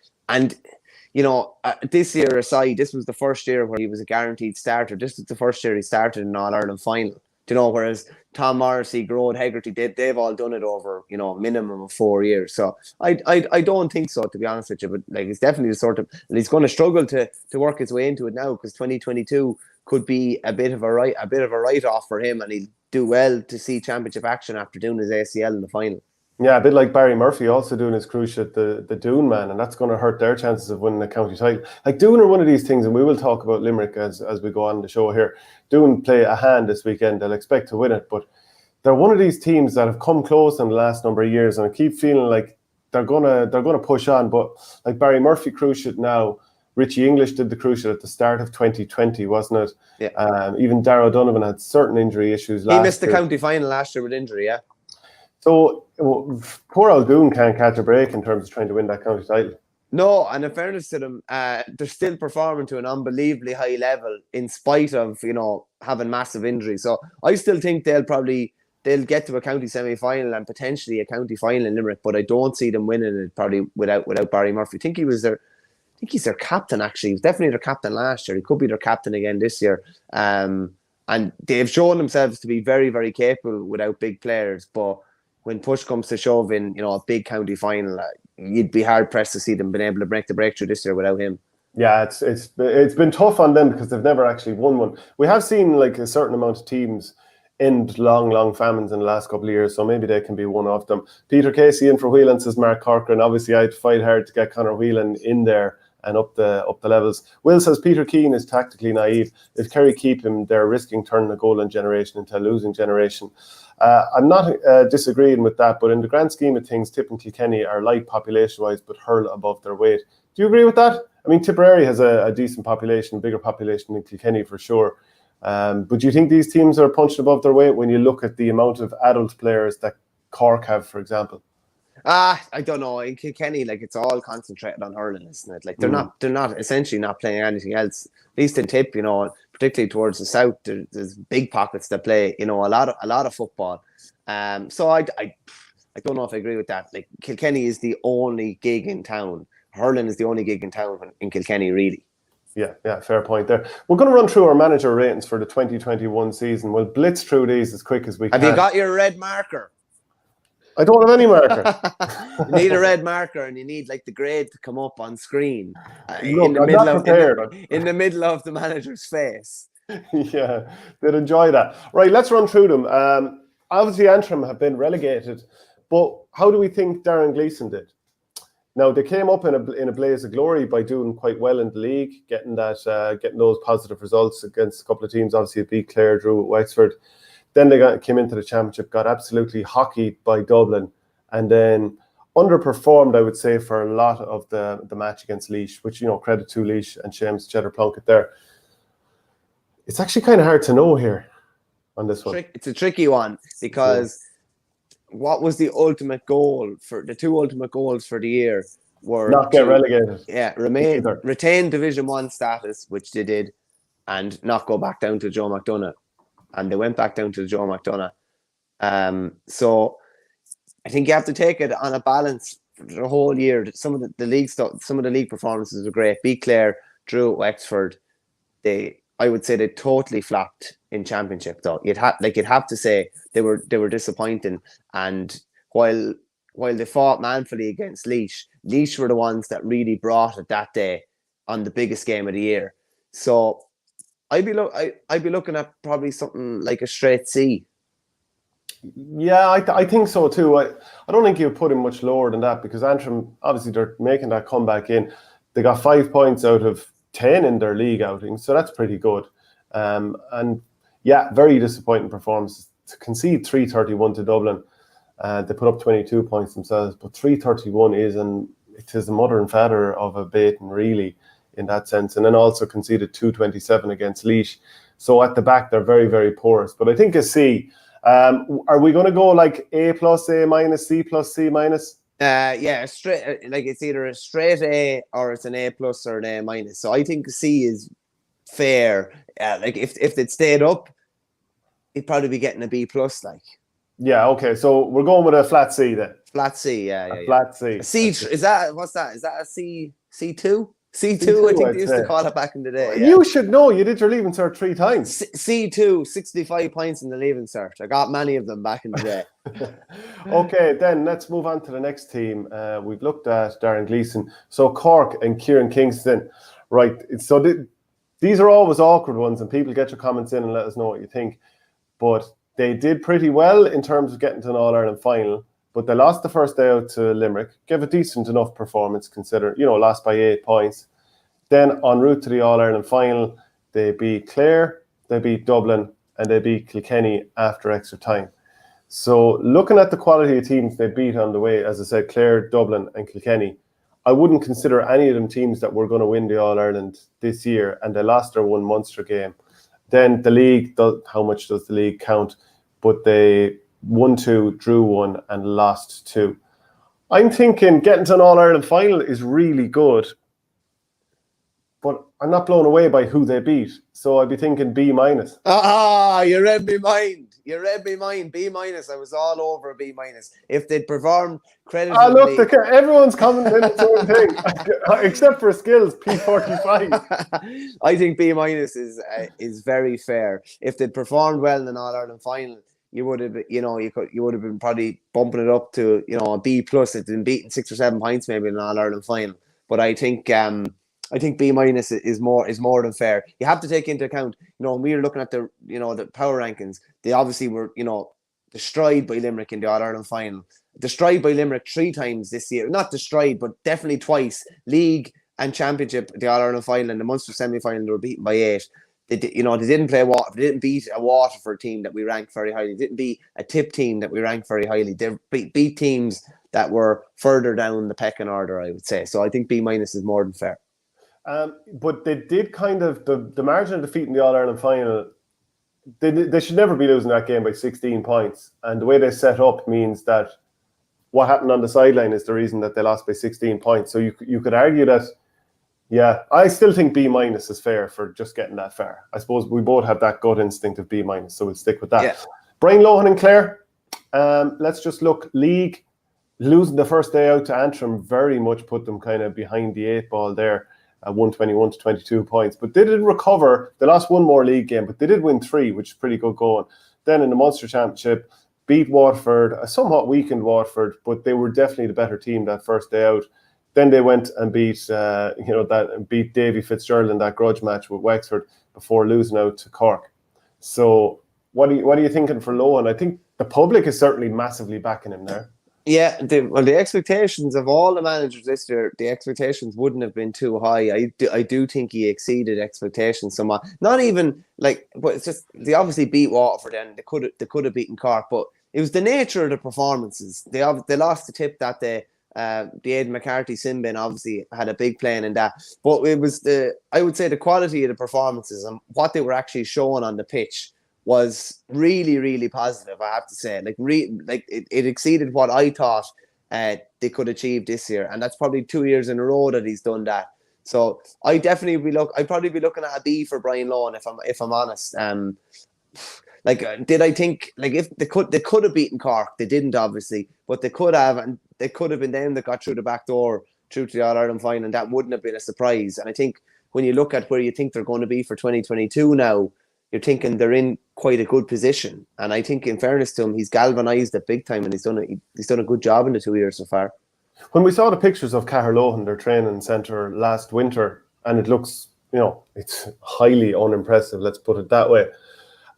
this year aside, this was the first year where he was a guaranteed starter. This was the first year he started in an All-Ireland final. Whereas Tom Morrissey, Grode, Hegarty, they've all done it over, minimum of 4 years. So I don't think so, to be honest with you. But like, it's definitely the sort of, and he's going to struggle to work his way into it now, because 2022 could be a bit of a write-off for him, and he'll do well to see championship action after doing his ACL in the final. Yeah, a bit like Barry Murphy also doing his cruciate, the Doon man, and that's going to hurt their chances of winning the county title. Like, Doon are one of these things, and we will talk about Limerick as we go on the show here. Doon play a hand this weekend. They'll expect to win it, but they're one of these teams that have come close in the last number of years, and I keep feeling like they're gonna push on. But like Barry Murphy cruciate now, Richie English did the cruciate at the start of 2020, wasn't it? Yeah. Even Darragh Donovan had certain injury issues last year. He missed the county final last year with injury, yeah. So poor old Doon can't catch a break in terms of trying to win that county title. No, and in fairness to them, they're still performing to an unbelievably high level in spite of, having massive injuries. So I still think they'll get to a county semi-final and potentially a county final in Limerick, but I don't see them winning it probably without Barry Murphy. I think he's their captain, actually. He was definitely their captain last year. He could be their captain again this year. And they've shown themselves to be very, very capable without big players, but when push comes to shove in, a big county final, you'd be hard pressed to see them being able to break the breakthrough this year without him. Yeah, it's been tough on them because they've never actually won one. We have seen like a certain amount of teams end long famines in the last couple of years, so maybe they can be one of them. Peter Casey in for Whelan, says Mark Corcoran. Obviously, I had to fight hard to get Conor Whelan in there, and up the levels. Will says Peter Keane is tactically naive. If Kerry keep him, they're risking turning a golden generation into a losing generation. I'm not disagreeing with that, but in the grand scheme of things, Tip and Kilkenny are light population-wise, but hurl above their weight. Do you agree with that? I mean, Tipperary has a decent population, bigger population than Kilkenny for sure. But do you think these teams are punched above their weight when you look at the amount of adult players that Cork have, for example? I don't know. In Kilkenny, like, it's all concentrated on hurling, isn't it? Like, they're not essentially not playing anything else. At least in Tip, particularly towards the south, there's big pockets that play, a lot of football. So I don't know if I agree with that. Like, Kilkenny is the only gig in town. Hurling is the only gig in town in Kilkenny, really. Yeah, fair point there. We're going to run through our manager ratings for the 2021 season. We'll blitz through these as quick as we can. Have you got your red marker? I don't have any marker. You need a red marker, and you need like the grade to come up on screen Look, I'm not prepared. In the middle of the manager's face. Yeah, they'd enjoy that. Right, let's run through them. Obviously, Antrim have been relegated, but how do we think Darren Gleeson did? Now, they came up in a blaze of glory by doing quite well in the league, getting those positive results against a couple of teams. Obviously, it beat Clare, drew at Wexford. Then they came into the championship, got absolutely hockeyed by Dublin, and then underperformed, I would say, for a lot of the match against Laois, which, credit to Laois and Seamus Cheddar Plunkett there. It's actually kind of hard to know here on this one. It's a tricky one because what was the ultimate goal the two ultimate goals for the year were not get relegated. Yeah, retain Division 1 status, which they did, and not go back down to Joe McDonagh. And they went back down to Joe McDonagh. So I think you have to take it on a balance for the whole year. Some of the league stuff, some of the league performances were great. Beat Clare, drew at Wexford. I would say they totally flopped in championship though. You'd have to say they were disappointing. And while they fought manfully against Laois were the ones that really brought it that day on the biggest game of the year. So I'd be looking at probably something like a straight C. Yeah, I think so too. I don't think you put him much lower than that because Antrim, obviously, they're making that comeback in. They got 5 points out of 10 in their league outing, so that's pretty good. And yeah, very disappointing performance. To concede 331 to Dublin, they put up 22 points themselves, but 331 is a mother and father of a beating, really, in that sense. And then also conceded 227 against Laois. So at the back, they're very, very porous. But I think a C. Are we going to go like A plus, A minus, C plus, C minus? Yeah, straight. Like it's either a straight A or it's an A plus or an A minus. So I think C is fair. Like if they'd stayed up, it'd probably be getting a B plus. Like. Yeah. Okay. So we're going with a flat C then. Flat C. Yeah. Flat C. A C. Is that what's that? Is that a C? C2? C2, I think they used to call it back in the day. Yeah. You should know. You did your leaving cert 3 times. C2, 65 points in the leaving cert. I got many of them back in the day. Okay, then let's move on to the next team. We've looked at Darren Gleeson. So Cork and Kieran Kingston. Right. So these are always awkward ones, and people get your comments in and let us know what you think. But they did pretty well in terms of getting to an All-Ireland final. But they lost the first day out to Limerick, gave a decent enough performance considering, lost by 8 points. Then en route to the All-Ireland final, they beat Clare, they beat Dublin, and they beat Kilkenny after extra time. So looking at the quality of teams they beat on the way, as I said, Clare, Dublin, and Kilkenny, I wouldn't consider any of them teams that were going to win the All-Ireland this year, and they lost their one Munster game. Then the league, how much does the league count? But they won 2, drew 1, and lost 2. I'm thinking getting to an All-Ireland final is really good, but I'm not blown away by who they beat. So I'd be thinking B minus. You read me mind. B minus. I was all over a B minus. If they'd performed creditably. Look, everyone's commenting the same thing, except for skills, P45. I think B minus is very fair. If they'd performed well in an All-Ireland final, you would have, you would have been probably bumping it up to, a B plus. It's been beaten 6 or 7 points maybe in an All-Ireland final. But I think B minus is more than fair. You have to take into account, when we were looking at the power rankings, they obviously were, destroyed by Limerick in the All-Ireland final. Destroyed by Limerick 3 times this year. Not destroyed, but definitely twice. League and Championship, the All-Ireland final and the Munster semi-final, they were beaten by 8. They didn't play Waterford. They didn't beat a Waterford team that we ranked very highly. They didn't beat a Tip team that we ranked very highly. They beat teams that were further down the pecking order, I would say. So I think B- is more than fair. But they did kind of, the margin of defeat in the All-Ireland final, they should never be losing that game by 16 points. And the way they set up means that what happened on the sideline is the reason that they lost by 16 points. So you could argue that, yeah, I still think B- is fair for just getting that far. I suppose we both have that gut instinct of B-, so we'll stick with that. Yeah. Brian Lohan and Clare, let's just look. League, losing the first day out to Antrim very much put them kind of behind the 8 ball there at 121 to 22 points. But they did recover. They lost one more league game, but they did win 3, which is pretty good going. Then in the Munster Championship, beat Waterford, a somewhat weakened Waterford, but they were definitely the better team that first day out. Then they went and beat Davy Fitzgerald in that grudge match with Wexford before losing out to Cork. So what are you thinking for Lohan? I think the public is certainly massively backing him there. Yeah, the expectations of all the managers this year, the expectations wouldn't have been too high. I do think he exceeded expectations somewhat. Not even but it's just they obviously beat Waterford and they could have beaten Cork, but it was the nature of the performances. They lost the Tip that day. The Aidan McCarthy sin bin obviously had a big play in that, but it was I would say the quality of the performances and what they were actually showing on the pitch was really, really positive, I have to say. It exceeded what I thought they could achieve this year, and that's probably 2 years in a row that he's done that. So I'd probably be looking at a B for Brian Lohan if I'm honest. Did I think if they could have beaten Cork? They didn't, obviously, but they could have, and they could have been them that got through the back door through to the All-Ireland final, and that wouldn't have been a surprise. And I think when you look at where you think they're going to be for 2022 now, you're thinking they're in quite a good position. And I think, in fairness to him, he's galvanised it big time, and he's done a good job in the 2 years so far. When we saw the pictures of Cahir Lohan, their training centre last winter, and it looks, it's highly unimpressive, let's put it that way.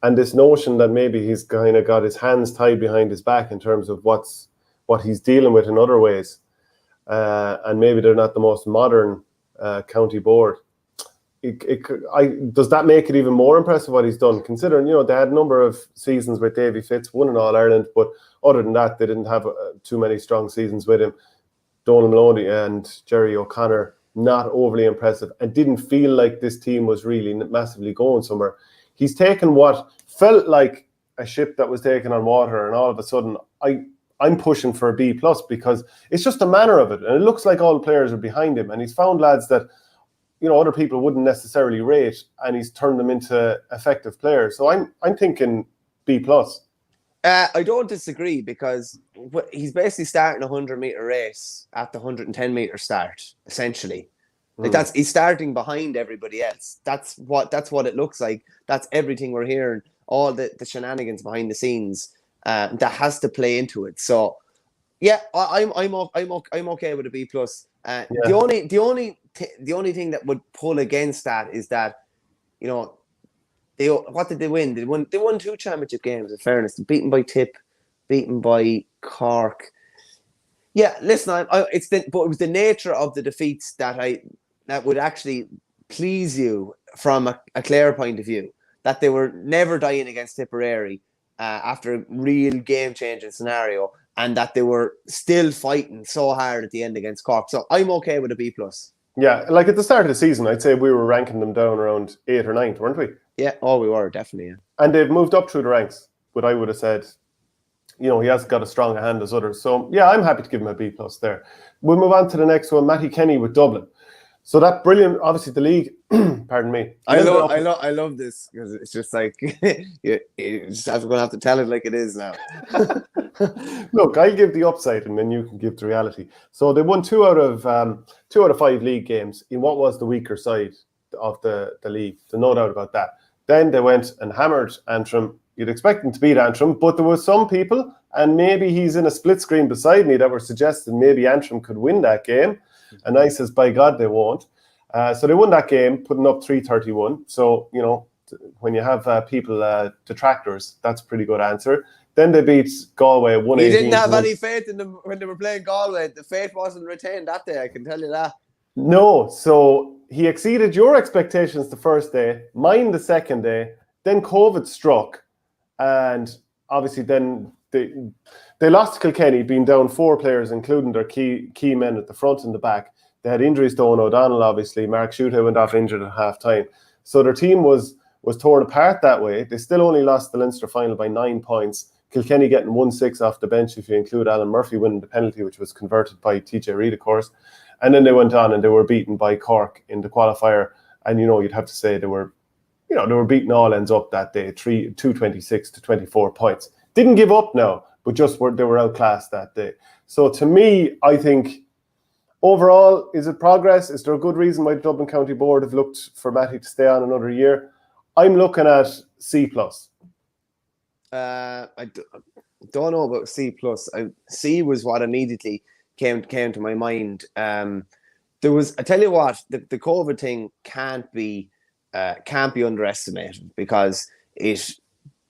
And this notion that maybe he's kind of got his hands tied behind his back in terms of what he's dealing with in other ways, and maybe they're not the most modern county board. Does that make it even more impressive what he's done, considering they had a number of seasons with Davy Fitz, won in All-Ireland, but other than that they didn't have too many strong seasons with him. Donal Maloney and Jerry O'Connor, not overly impressive, and didn't feel like this team was really massively going somewhere. He's taken what felt like a ship that was taken on water, and all of a sudden I'm pushing for a B+ because it's just the manner of it, and it looks like all the players are behind him, and he's found lads that other people wouldn't necessarily rate, and he's turned them into effective players. So I'm thinking B+. I don't disagree, because he's basically starting a 100-meter race at the 110-meter start, essentially. He's starting behind everybody else. That's what it looks like. That's everything we're hearing. All the shenanigans behind the scenes that has to play into it. So yeah, I'm okay with a B+. Yeah. The only thing that would pull against that is that what did they win? They won 2 championship games, in fairness. Beaten by Tip, beaten by Cork. Yeah, listen, but it was the nature of the defeats that would actually please you from a Clare point of view. That they were never dying against Tipperary after a real game-changing scenario, and that they were still fighting so hard at the end against Cork. So I'm okay with a B+. Yeah, like at the start of the season, I'd say we were ranking them down around 8th or 9th, weren't we? Yeah, we were, definitely. Yeah. And they've moved up through the ranks, but I would have said, he hasn't got as strong a hand as others. So, yeah, I'm happy to give him a B+ there. We'll move on to the next one, Matty Kenny with Dublin. So that brilliant, obviously the league, pardon me. I love this, because it's just like, you're just going to have to tell it like it is now. Look, I'll give the upside and then you can give the reality. So they won 2 out of 5 league games in what was the weaker side of the league. So no doubt about that. Then they went and hammered Antrim. You'd expect them to beat Antrim, but there were some people, and maybe he's in a split screen beside me, that were suggesting maybe Antrim could win that game. And I says, by God, they won't. So they won that game, putting up 331. So, when you have people, detractors, that's a pretty good answer. Then they beat Galway 118. You didn't have any faith in them when they were playing Galway. The faith wasn't retained that day, I can tell you that. No, so he exceeded your expectations the first day, mine the second day, then COVID struck, and obviously then they lost to Kilkenny, being down 4 players, including their key men at the front and the back. They had injuries to Owen O'Donnell, obviously. Mark Schutte went off injured at half-time. So their team was torn apart that way. They still only lost the Leinster final by 9 points. Kilkenny getting 1-6 off the bench, if you include Alan Murphy winning the penalty, which was converted by TJ Reid, of course. And then they went on and they were beaten by Cork in the qualifier. And, you'd have to say they were beating all ends up that day, 226 to 24 points. Didn't give up now, but they were outclassed that day. So to me, I think overall, is it progress? Is there a good reason why the Dublin County Board have looked for Matty to stay on another year? I'm looking at C+. I don't know about C+. C was what immediately came to my mind. I tell you what, the COVID thing can't be underestimated, because it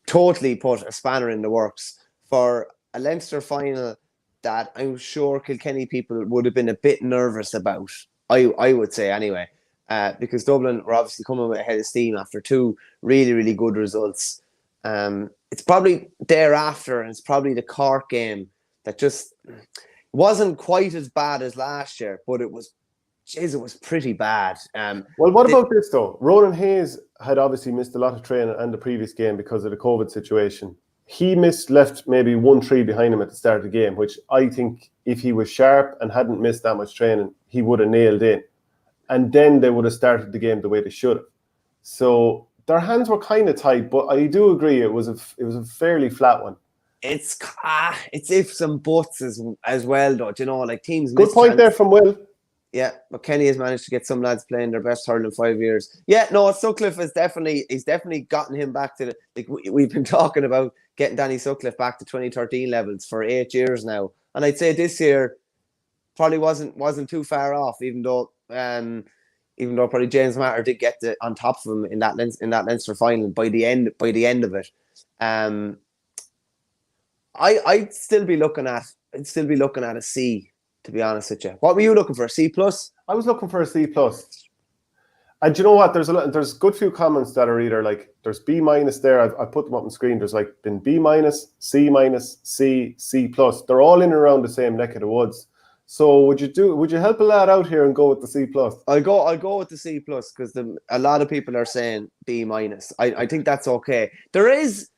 totally put a spanner in the works for a Leinster final that I'm sure Kilkenny people would have been a bit nervous about. I would say anyway, because Dublin were obviously coming with a head of steam after 2 really, really good results. It's probably thereafter, and it's probably the Cork game that just wasn't quite as bad as last year, but it was pretty bad. Well, what about this though? Ronan Hayes had obviously missed a lot of training and the previous game because of the COVID situation. He left maybe 1-3 behind him at the start of the game, which I think if he was sharp and hadn't missed that much training, he would have nailed in. And then they would have started the game the way they should have. So their hands were kind of tight, but I do agree it was a fairly flat one. It's ifs and buts as well, though. Like teams. Good point there from Will. Yeah, but Kenny has managed to get some lads playing their best hurling in 5 years. Yeah, no, Sutcliffe he's definitely gotten him back to we've been talking about getting Danny Sutcliffe back to 2013 levels for 8 years now, and I'd say this year probably wasn't too far off, even though probably James Matter did get on top of him in that Leinster final by the end of it. I'd still be looking at a C. To be honest with you, what were you looking for? A C+? I was looking for a C+. And you know what? There's a good few comments that are either like there's B- there. I put them up on the screen. There's like been B-, C-, C, C+. They're all in and around the same neck of the woods. So would you help a lad out here and go with the C+? I'll go with the C+, because a lot of people are saying B-. I think that's okay. There is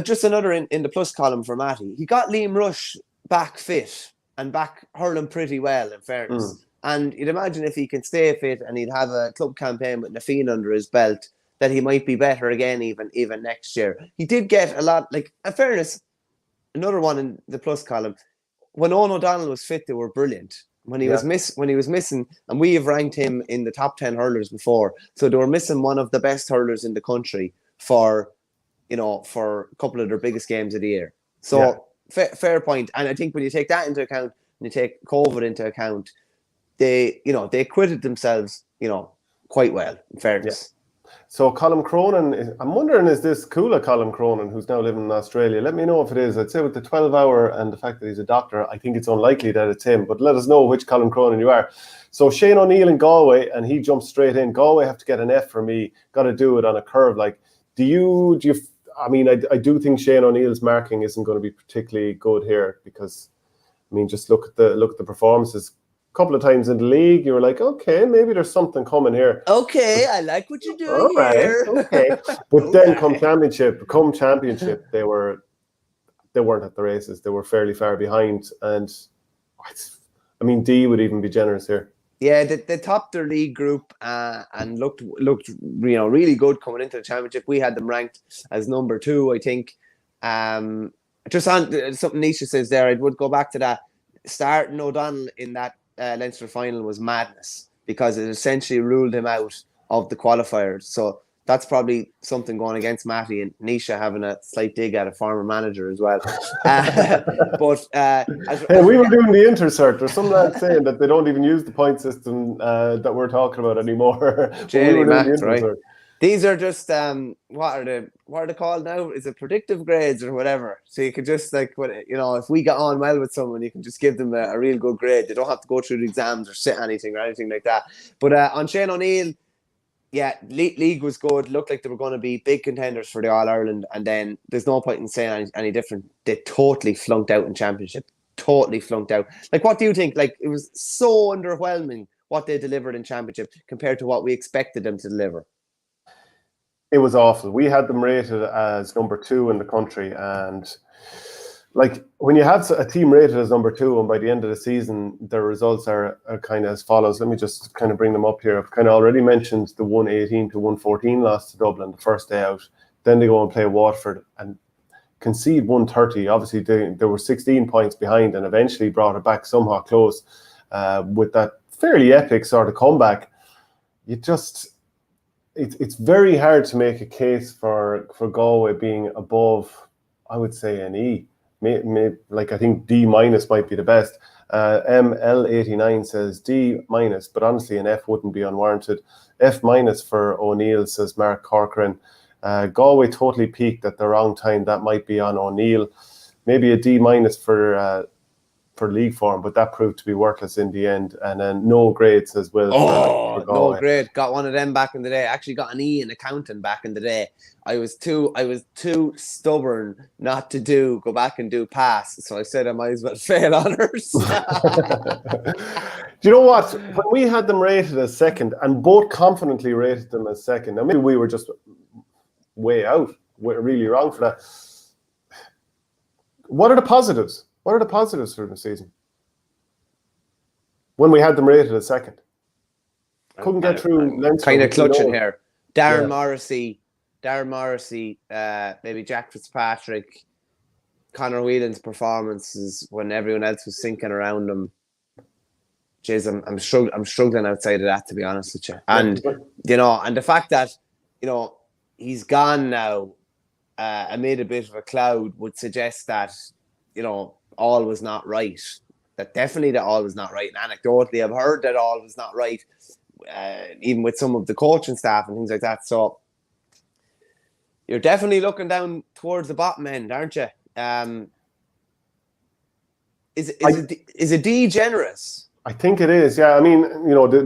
just another in the plus column for Matty. He got Liam Rush back fit and back hurling pretty well, in fairness. And you'd imagine if he can stay fit and he'd have a club campaign with Nafeen under his belt, that he might be better again even next year. He did get a lot, in fairness, another one in the plus column. When Owen O'Donnell was fit, they were brilliant. When he was missing, and we have ranked him in the top 10 hurlers before, so they were missing one of the best hurlers in the country for a couple of their biggest games of the year. So fair point. And I think when you take that into account, and you take COVID into account, they acquitted themselves, quite well, in fairness. Yeah. So Colm Cronin, I'm wondering, is this Coola Colm Cronin, who's now living in Australia? Let me know if it is. I'd say with the 12-hour and the fact that he's a doctor, I think it's unlikely that it's him, but let us know which Colm Cronin you are. So Shane O'Neill in Galway, and he jumped straight in. Galway have to get an F for me. Got to do it on a curve. Do you? I mean, I do think Shane O'Neill's marking isn't going to be particularly good here, because, I mean, just look at the performances. A couple of times in the league, you were like, okay, maybe there's something coming here. Okay, I like what you're doing here. Okay, but then come championship, they weren't at the races. They were fairly far behind, and I mean, D would even be generous here. Yeah, they topped their league group and looked really good coming into the championship. We had them ranked as number 2, I think. Just on something Nisha says there, I would go back to that. Starting O'Donnell in that Leinster final was madness, because it essentially ruled him out of the qualifiers. So that's probably something going against Matty, and Nisha having a slight dig at a former manager as well. We were doing the intercert. There's some lads saying that they don't even use the point system that we're talking about anymore. Jenny Matt, right? These are just what are they called now? Is it predictive grades or whatever? So you could just if we get on well with someone, you can just give them a real good grade. They don't have to go through the exams or sit anything like that. But on Shane O'Neill, yeah, league was good. Looked like they were going to be big contenders for the All Ireland, and then there's no point in saying any different. They totally flunked out in Championship. Totally flunked out. Like, what do you think? Like, it was so underwhelming what they delivered in Championship compared to what we expected them to deliver. It was awful. We had them rated as number 2 in the country, and like when you have a team rated as number 2, and by the end of the season, their results are kind of as follows. Let me just kind of bring them up here. I've kind of already mentioned the 118 to 114 loss to Dublin the first day out. Then they go and play Waterford and concede 130. Obviously, they were 16 points behind and eventually brought it back somehow close with that fairly epic sort of comeback. It's very hard to make a case for Galway being above, I would say, an E. Like, I think D- might be the best. ML89 says D-, but honestly an F wouldn't be unwarranted. F- for O'Neill, says Mark Corcoran. Galway totally peaked at the wrong time. That might be on O'Neill. Maybe a D- for league form, but that proved to be worthless in the end. And then no grades as well. Oh, no grade. Got one of them back in the day. I actually got an E in accounting back in the day. I was too stubborn not to go back and do pass. So I said I might as well fail honours. Do you know what? When we had them rated as second, and both confidently rated them as second, now maybe we were just way out, really wrong for that. What are the positives? What are the positives for the season? When we had them rated as second. Couldn't get through Leinster. Kind of clutching here. Darren Morrissey, maybe Jack Fitzpatrick, Conor Whelan's performances when everyone else was sinking around him. Jeez, I'm struggling outside of that, to be honest with you. And and the fact that he's gone now amid a bit of a cloud would suggest that all was not right. That all was not right. And anecdotally, I've heard that all was not right, even with some of the coaching staff and things like that. So you're definitely looking down towards the bottom end, aren't you? Is a D generous? I think it is. Yeah, I mean,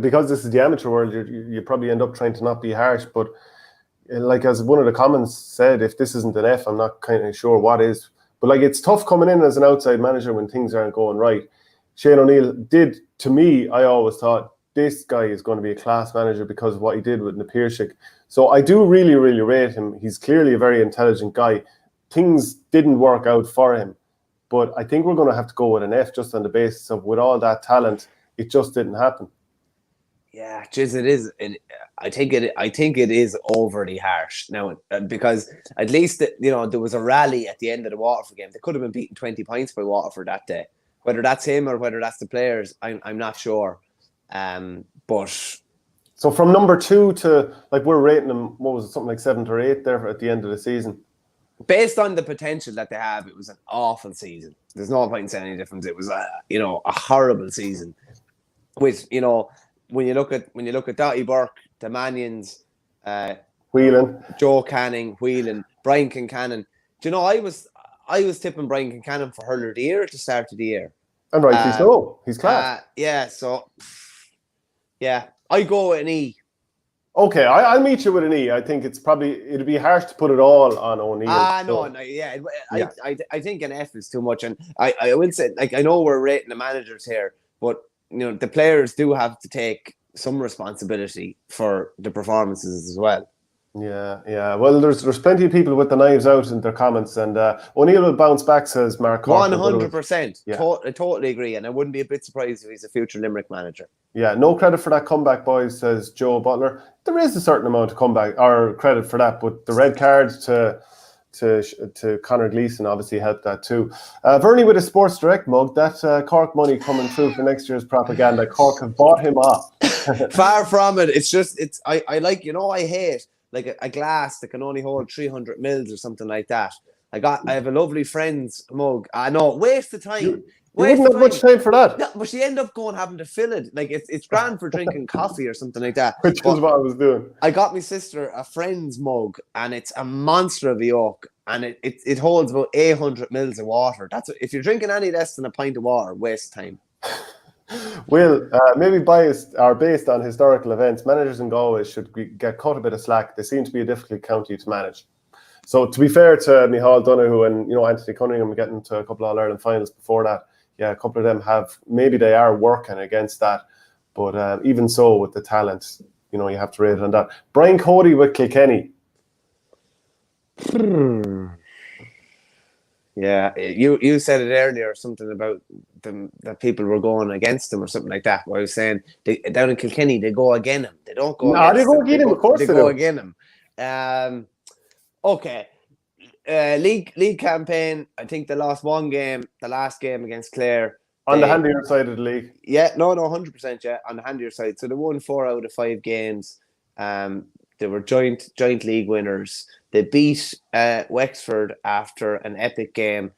because this is the amateur world, you probably end up trying to not be harsh. But like as one of the comments said, if this isn't an F, I'm not kind of sure what is. But like, it's tough coming in as an outside manager when things aren't going right. Shane O'Neill did, to me, I always thought this guy is going to be a class manager because of what he did with Napiershik. So I do really, really rate him. He's clearly a very intelligent guy. Things didn't work out for him. But I think we're going to have to go with an F just on the basis of, with all that talent, it just didn't happen. Yeah, just it is. I think it is overly harsh now, because at least there was a rally at the end of the Waterford game. They could have been beaten 20 points by Waterford that day. Whether that's him or whether that's the players, I'm not sure. But so from number 2 to, like, we're rating them, what was it, something like 7th or 8th there at the end of the season. Based on the potential that they have, it was an awful season. There's no point in saying any difference. It was a horrible season. With when you look at Dottie Burke, the Manions, Whelan, Joe Canning, Whelan, Brian Kincannon. Do you know, I was tipping Brian Kincannon for Hurler of the Year at the start of the year. And rightly so. He's class. I go with an E. Okay, I'll meet you with an E. I think it'd be harsh to put it all on O'Neill. I think an F is too much. And I will say, like, I know we're rating the managers here, but the players do have to take some responsibility for the performances as well. Yeah. Well, there's plenty of people with the knives out in their comments, and O'Neill will bounce back, says Mark. 100%. I totally agree, and I wouldn't be a bit surprised if he's a future Limerick manager. Yeah, no credit for that comeback, boys, says Joe Butler. There is a certain amount of comeback or credit for that, but the red card to Conor Gleeson obviously helped that too. Verney with a Sports Direct mug. That Cork money coming through for next year's propaganda. Cork have bought him off. Far from it. I like, I hate like a glass that can only hold 300 mils or something like that. I have a lovely friend's mug. I know, waste of time. You wouldn't have much time for that. Yeah, but she ended up having to fill it. Like it's grand for drinking coffee or something like that. Which is what I was doing. I got my sister a friend's mug, and it's a monster of a yoke, and it holds about 800 mils of water. If you're drinking any less than a pint of water, waste time. Will, maybe biased or based on historical events, managers in Galway should get cut a bit of slack. They seem to be a difficult county to manage. So to be fair to Micheál Donoghue and Anthony Cunningham getting to a couple of All-Ireland finals before that, yeah, a couple of them they are working against that. But even so, with the talent, you have to rate it on that. Brian Cody with Kilkenny. Yeah, you said it earlier, something about them that people were going against them or something like that. Well, I was saying down in Kilkenny they go against him. They don't go. No, they go against him. Of course, they go against him. Okay. League campaign. I think they lost one game. The last game against Clare. On the handier side of the league. Yeah, no, 100%. Yeah, on the handier side. So they won 4 out of 5 games. They were joint league winners. They beat Wexford after an epic game.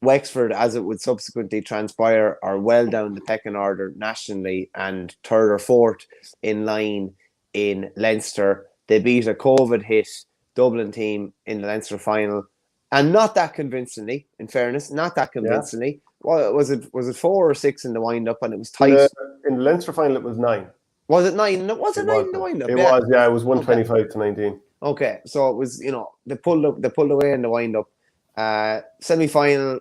Wexford, as it would subsequently transpire, are well down the pecking order nationally and 3rd or 4th in line in Leinster. They beat a COVID-hit Dublin team in the Leinster final, and not that convincingly, in fairness, not that convincingly. Yeah. Well, was it 4 or 6 in the wind-up, and it was tight? In the Leinster final, it was 9. Was it 9? Was it 9 in the wind-up? It was, yeah. It was 125 to 19. Okay, so it was, they pulled away in the wind-up. Semi-final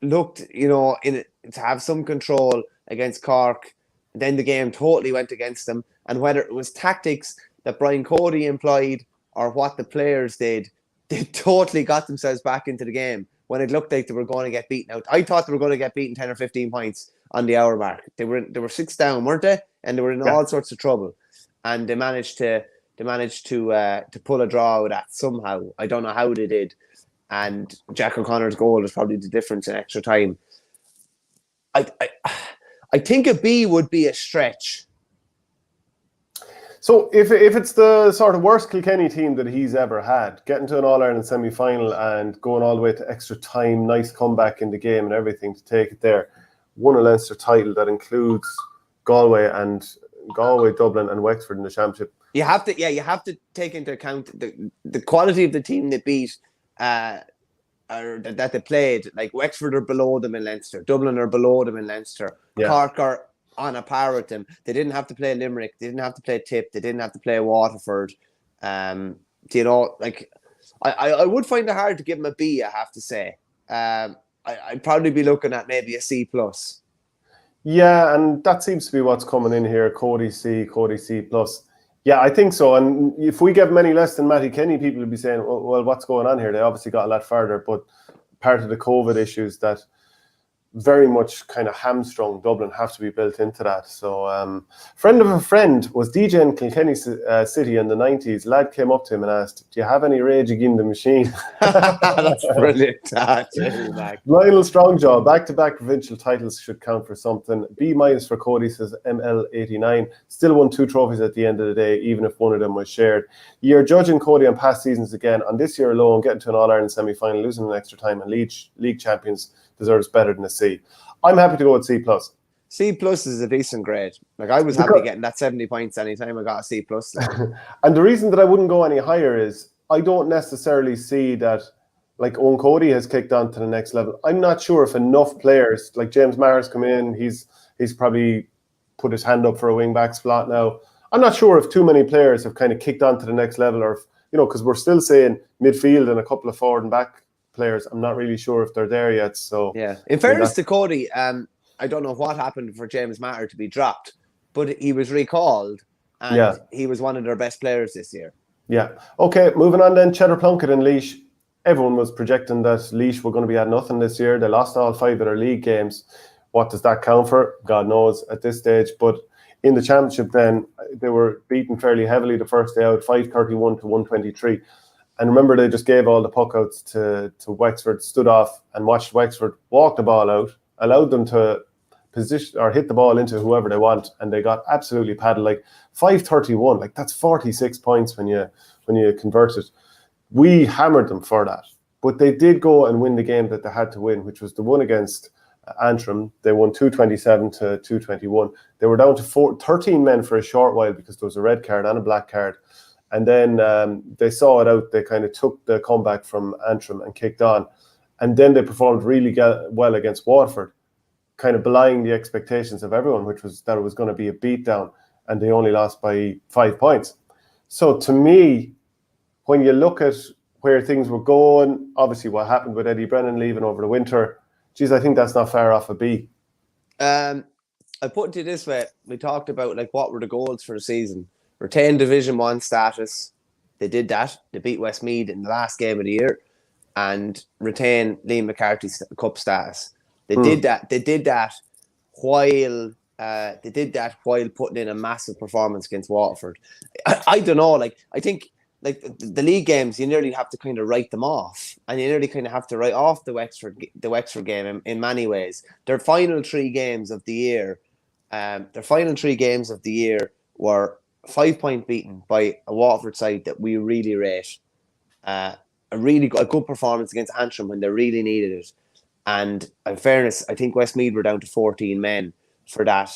looked, to have some control against Cork. Then the game totally went against them. And whether it was tactics that Brian Cody employed or what the players did, they totally got themselves back into the game when it looked like they were going to get beaten out. I thought they were going to get beaten 10 or 15 points on the hour mark. They were 6 down, weren't they? And they were in all sorts of trouble. And they managed to pull a draw out of that somehow. I don't know how they did. And Jack O'Connor's goal was probably the difference in extra time. I think a B would be a stretch. So if it's the sort of worst Kilkenny team that he's ever had, getting to an All-Ireland semi-final and going all the way to extra time, nice comeback in the game and everything to take it there, won a Leinster title that includes Galway, Dublin and Wexford in the championship. You have to take into account the quality of the team they beat, or that they played. Like Wexford are below them in Leinster, Dublin are below them in Leinster, Cork are on a par with them. They didn't have to play Limerick, they didn't have to play Tip, they didn't have to play Waterford. I would find it hard to give them a B, I have to say. I'd probably be looking at maybe a C+. Yeah, and that seems to be what's coming in here. Cody C+. Yeah, I think so. And if we give many less than Matty Kenny, people will be saying, well, what's going on here? They obviously got a lot further, but part of the COVID issues that very much kind of hamstrung Dublin have to be built into that. So friend of a friend was DJ in Kilkenny City in the 90s. Lad came up to him and asked, do you have any Rage Against the Machine? That's brilliant. Lionel Strongjaw, back-to-back provincial titles should count for something. B- for Cody, says ML89. Still won 2 trophies at the end of the day, even if one of them was shared. You're judging Cody on past seasons again. On this year alone, getting to an All-Ireland semi-final, losing an extra time, and league champions deserves better than a C. I'm happy to go with C+. C+ is a decent grade. Like I was happy getting that 70 points anytime I got a C+. And the reason that I wouldn't go any higher is I don't necessarily see that like Owen Cody has kicked on to the next level. I'm not sure if enough players, like James Maher's come in, he's probably put his hand up for a wing-back slot now. I'm not sure if too many players have kind of kicked on to the next level, or if, because we're still saying midfield and a couple of forward and back players. I'm not really sure if they're there yet. So yeah, in fairness to Cody, I don't know what happened for James Maher to be dropped, but he was recalled and he was one of their best players this year. Yeah. Okay, moving on then. Cheddar Plunkett and Laois. Everyone was projecting that Laois were going to be at nothing this year. They lost all 5 of their league games. What does that count for? God knows at this stage. But in the championship then, they were beaten fairly heavily the first day out, 531 to 123. And remember, they just gave all the puck outs to Wexford, stood off and watched Wexford walk the ball out, allowed them to position or hit the ball into whoever they want, and they got absolutely paddled. Like 531, like that's 46 points when you convert it. We hammered them for that. But they did go and win the game that they had to win, which was the one against Antrim. They won 227 to 221. They were down to 13 men for a short while because there was a red card and a black card. And then they saw it out. They kind of took the comeback from Antrim and kicked on. And then they performed really well against Waterford, kind of belying the expectations of everyone, which was that it was going to be a beatdown. And they only lost by 5 points. So to me, when you look at where things were going, obviously what happened with Eddie Brennan leaving over the winter, geez, I think that's not far off a B. I put it to you this way. We talked about like what were the goals for the season. Retain Division 1 status. They did that. They beat Westmeath in the last game of the year and retain Liam McCarthy Cup status. They did that. They did that while putting in a massive performance against Waterford. I don't know. Like I think like the league games, you nearly have to kind of write them off, and you nearly kind of have to write off the Wexford game in many ways. Their final 3 games of the year, were 5-point beaten by a Waterford side that we really rate. A good performance against Antrim when they really needed it. And in fairness, I think Westmeath were down to 14 men for that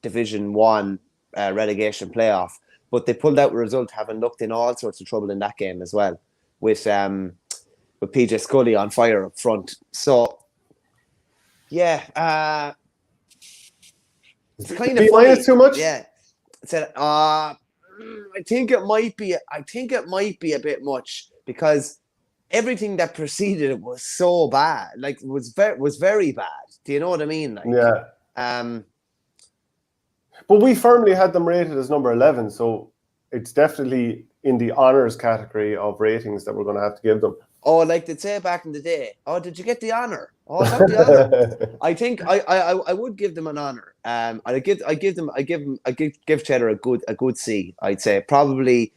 Division 1 relegation playoff. But they pulled out a result, having looked in all sorts of trouble in that game as well, with PJ Scully on fire up front. So, yeah, it's kind of funny. Too much? Yeah, I think it might be. I think it might be a bit much because everything that preceded it was so bad. Like was very bad. Do you know what I mean? Like, yeah. But we firmly had them rated as number 11, so it's definitely in the honours category of ratings that we're going to have to give them. Oh, like they'd say back in the day. Oh, did you get the honour? Oh, I got the honour. I think I would give them an honour. I give Cheddar a good C. I'd say probably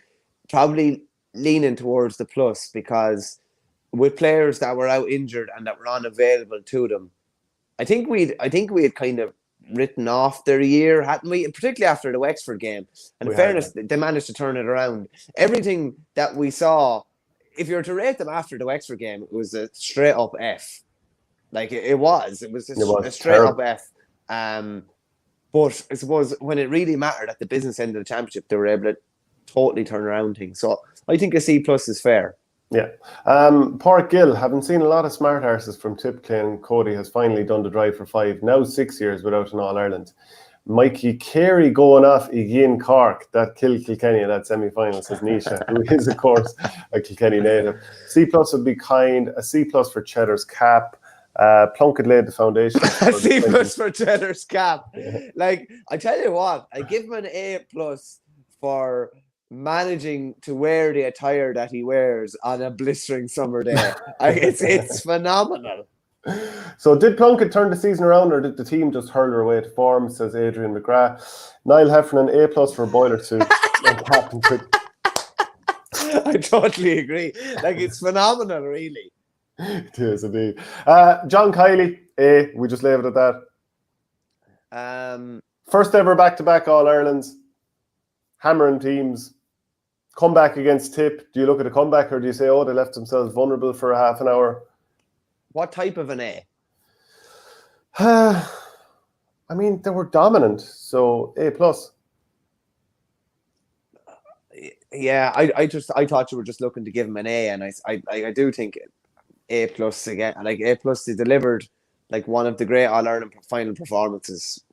leaning towards the plus because with players that were out injured and that were unavailable to them, I think we had kind of written off their year, hadn't we? Particularly after the Wexford game. And in fairness, they managed to turn it around. Everything that we saw, if you were to rate them after the Wexford game, it was a straight up F. Like it was a straight up F. But I suppose when it really mattered at the business end of the championship, they were able to totally turn around things. So I think a C plus is fair. Yeah. Pádraig Gill, having seen a lot of smart arses from Tipton, Cody has finally done the drive for 5. Now 6 years without an All-Ireland. Mikey Carey going off again Cork. That killed Kilkenny in that semi-final, says Nisha, who is, of course, a Kilkenny native. C plus would be kind. A C plus for Cheddar's cap. Plunkett laid the foundation. A C plus for Cheddar's cap. Like, I tell you what, I give him an A plus for managing to wear the attire that he wears on a blistering summer day. It's phenomenal. So did Plunkett turn the season around, or did the team just hurl her away to form, says Adrian McGrath. Niall Heffernan, A plus for boiler suit and captain trick. I totally agree. Like, it's phenomenal, really. It is indeed. John Kiley, A. We just leave it at that. First ever back-to-back All-Irelands. Hammering teams. Comeback against Tip. Do you look at a comeback, or do you say, oh, they left themselves vulnerable for a half an hour? What type of an A? I mean, they were dominant, so A plus. Yeah, I thought you were just looking to give him an A, and I do think A plus again. Like A plus, they delivered like one of the great All-Ireland final performances.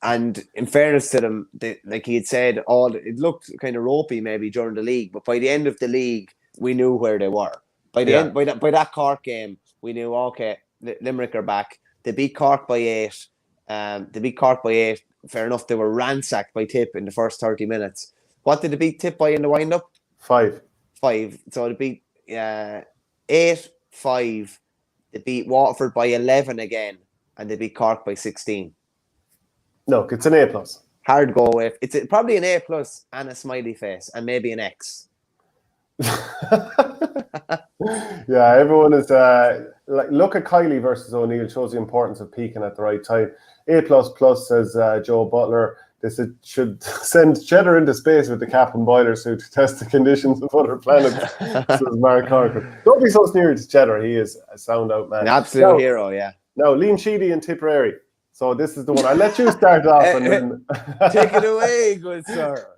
And in fairness to them, like he had said, it looked kind of ropey maybe during the league, but by the end of the league, we knew where they were. By the end, by that Cork game, we knew, okay, Limerick are back. They beat Cork by 8. Fair enough, they were ransacked by Tip in the first 30 minutes. What did they beat Tip by in the wind-up? 5. So they beat 8-5. They beat Waterford by 11 again, and they beat Cork by 16. Look, it's an A plus. Hard go with. It's probably an A plus and a smiley face, and maybe an X. Yeah, everyone is like, look at Kiley versus O'Neill, shows the importance of peaking at the right time. A plus plus, says Joe Butler. They should send Cheddar into space with the cap and boiler suit to test the conditions of other planets, says Mark Corcoran. Don't be so sneery to Cheddar. He is a sound out man. An absolute hero, yeah. Now, Liam Sheedy and Tipperary. So this is the one. I'll let you start off. And then take it away, good sir.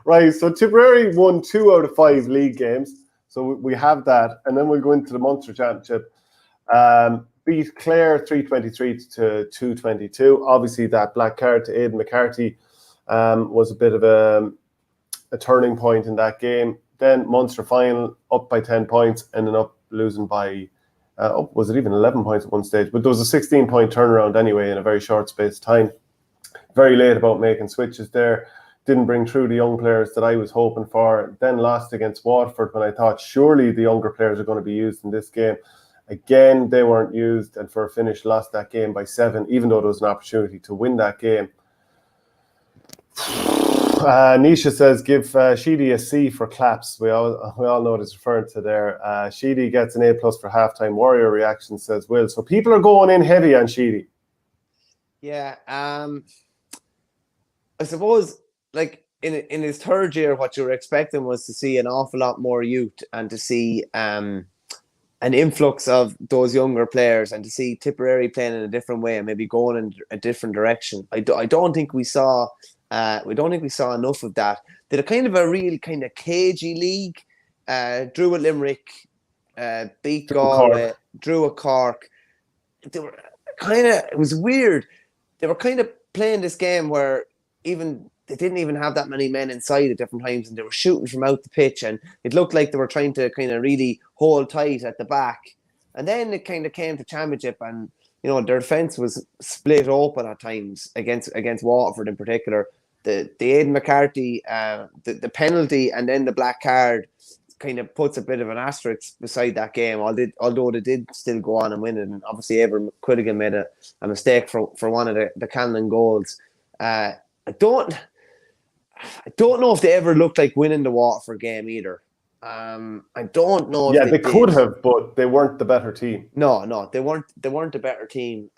Right, so Tipperary won 2 out of 5 league games. So we have that. And then we'll go into the Munster Championship. Beat Clare 323 to 222. Obviously, that black card to Aidan McCarthy was a bit of a turning point in that game. Then Munster final, up by 10 points, ended up losing by, was it even 11 points at one stage? But there was a 16-point turnaround anyway in a very short space of time. Very late about making switches there. Didn't bring through the young players that I was hoping for. Then lost against Waterford when I thought surely the younger players are going to be used in this game. Again, they weren't used, and for a finish, lost that game by 7, even though there was an opportunity to win that game. Nisha says, give Sheedy a C for claps. We all know what it's referring to there. Sheedy gets an A+ for halftime. Warrior reaction says, Will. So people are going in heavy on Sheedy. Yeah, I suppose, like, in his third year, what you were expecting was to see an awful lot more youth and to see an influx of those younger players and to see Tipperary playing in a different way and maybe going in a different direction. I don't think we saw enough of that. They're kind of a real kind of cagey league. Drew at Limerick, beat Galway, drew at Cork. They were it was weird. They were kind of playing this game where they didn't even have that many men inside at different times, and they were shooting from out the pitch, and it looked like they were trying to kind of really hold tight at the back. And then it kind of came to championship, and their defence was split open at times against Waterford in particular. The Aidan McCarthy, the penalty, and then the black card kind of puts a bit of an asterisk beside that game. Although they did still go on and win it, and obviously Eibhear Quilligan made a mistake for one of the Cannon goals. I don't know if they ever looked like winning the Waterford game either. I don't know. Yeah, they could have, but they weren't the better team. No, they weren't the better team.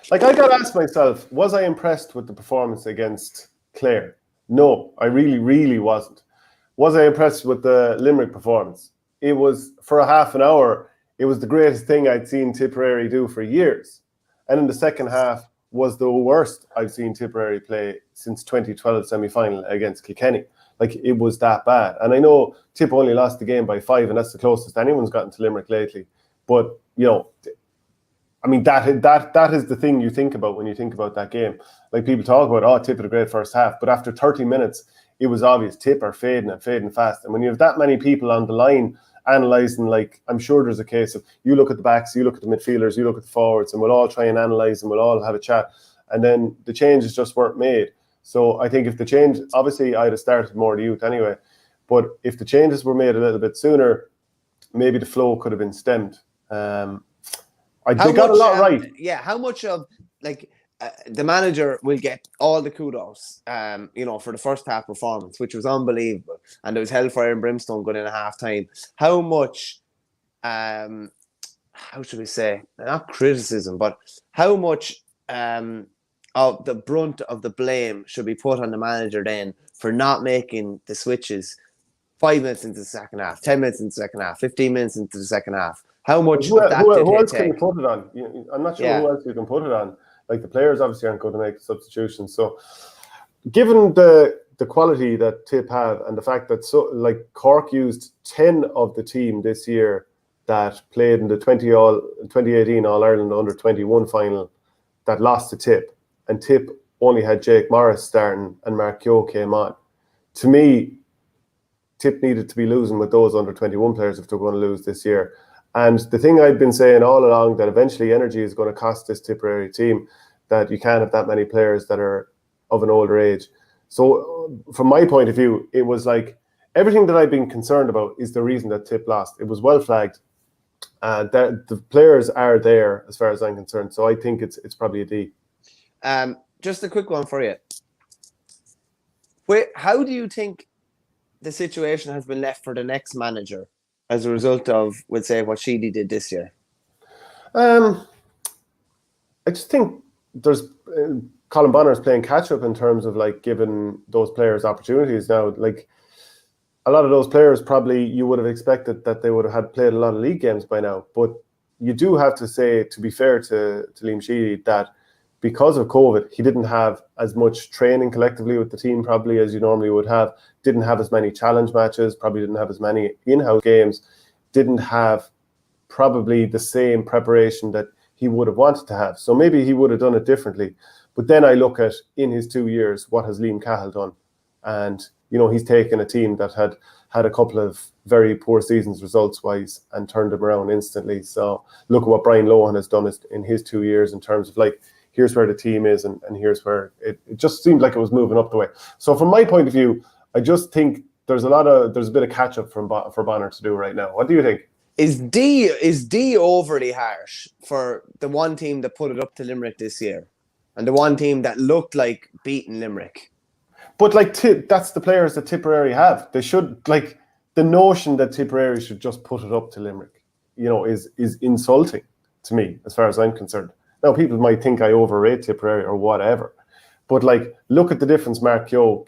Like, I got to ask myself, was I impressed with the performance against Clare? No, I really, really wasn't. Was I impressed with the Limerick performance? It was, for a half an hour, it was the greatest thing I'd seen Tipperary do for years. And in the second half was the worst I've seen Tipperary play since 2012 semi-final against Kilkenny. Like, it was that bad. And I know Tip only lost the game by 5, and that's the closest anyone's gotten to Limerick lately. But, I mean, that is the thing you think about when you think about that game. Like, people talk about, Tip had a great first half. But after 30 minutes, it was obvious Tip are fading fast. And when you have that many people on the line analysing, like, I'm sure there's a case of, you look at the backs, you look at the midfielders, you look at the forwards, and we'll all try and analyse and we'll all have a chat. And then the changes just weren't made. So I think if the change, obviously I'd have started more the youth anyway, but if the changes were made a little bit sooner, maybe the flow could have been stemmed. They got a lot right. Yeah, how much of, like, the manager will get all the kudos, for the first half performance, which was unbelievable, and there was hellfire and brimstone going in at half time. How much, how should we say, not criticism, but how much of the brunt of the blame should be put on the manager then for not making the switches 5 minutes into the second half, 10 minutes into the second half, 15 minutes into the second half? How much who of that did who he else take? can you put it on? I'm not sure who else you can put it on. Like, the players obviously aren't going to make substitutions. So given the quality that Tip have and the fact that Cork used 10 of the team this year that played in the 2018 All-Ireland Under-21 final that lost to Tip, and Tip only had Jake Morris starting and Mark Keogh came on. To me, Tip needed to be losing with those Under-21 players if they're going to lose this year. And the thing I've been saying all along, that eventually energy is going to cost this Tipperary team, that you can't have that many players that are of an older age. So from my point of view, it was like everything that I've been concerned about is the reason that Tip lost. It was well flagged. The players are there as far as I'm concerned. So I think it's probably a D. Just a quick one for you. How do you think the situation has been left for the next manager as a result of, we'll say, what Sheedy did this year? I just think there's Colin Bonner's playing catch up in terms of like giving those players opportunities now. Like a lot of those players, probably you would have expected that they would have had played a lot of league games by now. But you do have to say, to be fair to Liam Sheedy, that because of COVID, he didn't have as much training collectively with the team probably as you normally would have, didn't have as many challenge matches, probably didn't have as many in-house games, didn't have probably the same preparation that he would have wanted to have. So maybe he would have done it differently. But then I look at, in his 2 years, what has Liam Cahill done? And, you know, he's taken a team that had a couple of very poor seasons results-wise and turned them around instantly. So look at what Brian Lohan has done in his 2 years in terms of like, here's where the team is and here's where it just seemed like it was moving up the way. So from my point of view, I just think there's a bit of catch-up for Bonner to do right now. What do you think? Is D overly harsh for the one team that put it up to Limerick this year and the one team that looked like beating Limerick? But like that's the players that Tipperary have. They should, like, the notion that Tipperary should just put it up to Limerick, you know, is insulting to me as far as I'm concerned. Now, people might think I overrate Tipperary or whatever, but like, look at the difference Mark Keogh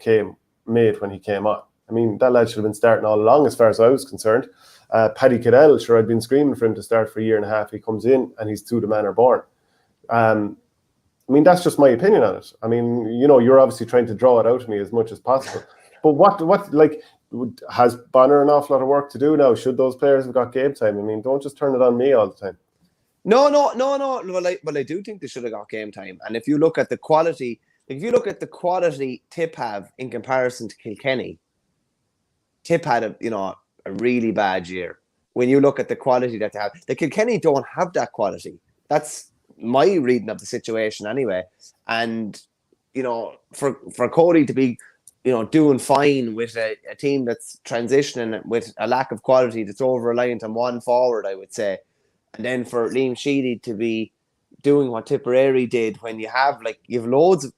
made when he came on. I mean, that lad should have been starting all along as far as I was concerned. Paddy Cadell, sure, I'd been screaming for him to start for a year and a half. He comes in and he's to the manner born. I mean, that's just my opinion on it. I mean, you know, you're obviously trying to draw it out of me as much as possible. But what like, has Bonner an awful lot of work to do now? Should those players have got game time? I mean, don't just turn it on me all the time. No. Well, I do think they should have got game time. And if you look at the quality, Tip have in comparison to Kilkenny, Tip had a really bad year. When you look at the quality that they have, the Kilkenny don't have that quality. That's my reading of the situation anyway. And, you know, for Cody to be, you know, doing fine with a team that's transitioning with a lack of quality that's over-reliant on one forward, I would say. And then for Liam Sheedy to be doing what Tipperary did when you have loads of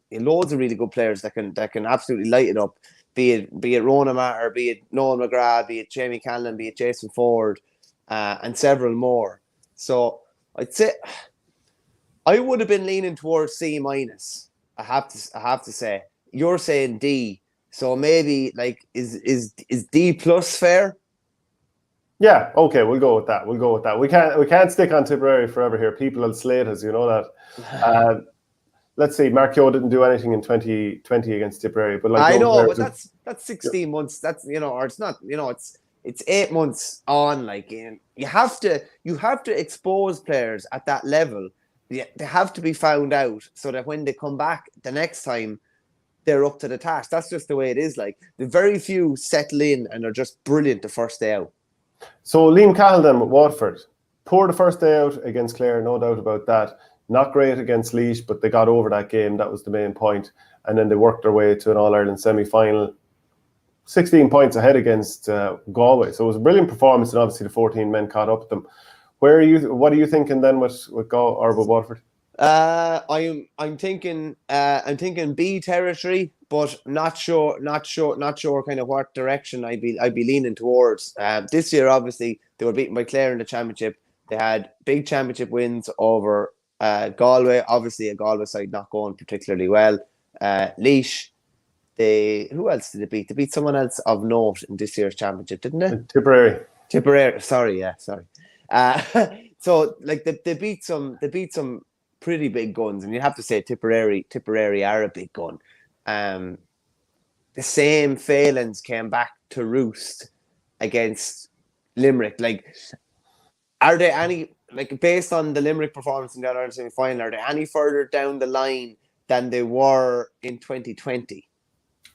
really good players that can absolutely light it up, be it Rona Matter, be it Noel McGrath, be it Jamie Canlan, be it Jason Ford, and several more. So I'd say I would have been leaning towards C-. I have to say. You're saying D, so maybe like is D plus fair? Yeah, okay, we'll go with that. We can't stick on Tipperary forever here. People will slate us, you know that. Let's see, Mark Keogh didn't do anything in 2020 against Tipperary, but like I know, but that's 16 months. That's, you know, or it's not, you know, it's 8 months on. Like, you have to expose players at that level. They have to be found out so that when they come back the next time, they're up to the task. That's just the way it is. Like, the very few settle in and are just brilliant the first day out. So Liam Cahill then with Waterford, poor the first day out against Clare, no doubt about that. Not great against Laois, but they got over that game. That was the main point. And then they worked their way to an All-Ireland semi-final. 16 points ahead against Galway. So it was a brilliant performance, and obviously the 14 men caught up with them. What are you thinking then with Galway or with Waterford? I'm thinking B territory, but not sure kind of what direction I'd be leaning towards. This year, obviously, they were beaten by Clare in the championship. They had big championship wins over Galway. Obviously, a Galway side not going particularly well. Laois. Who else did they beat? They beat someone else of note in this year's championship, didn't they? Tipperary. Sorry. So like they beat some pretty big guns, and you have to say Tipperary are a big gun. The same failings came back to roost against Limerick. Like, are there any, like, based on the Limerick performance in the All-Ireland semi-final, are they any further down the line than they were in 2020?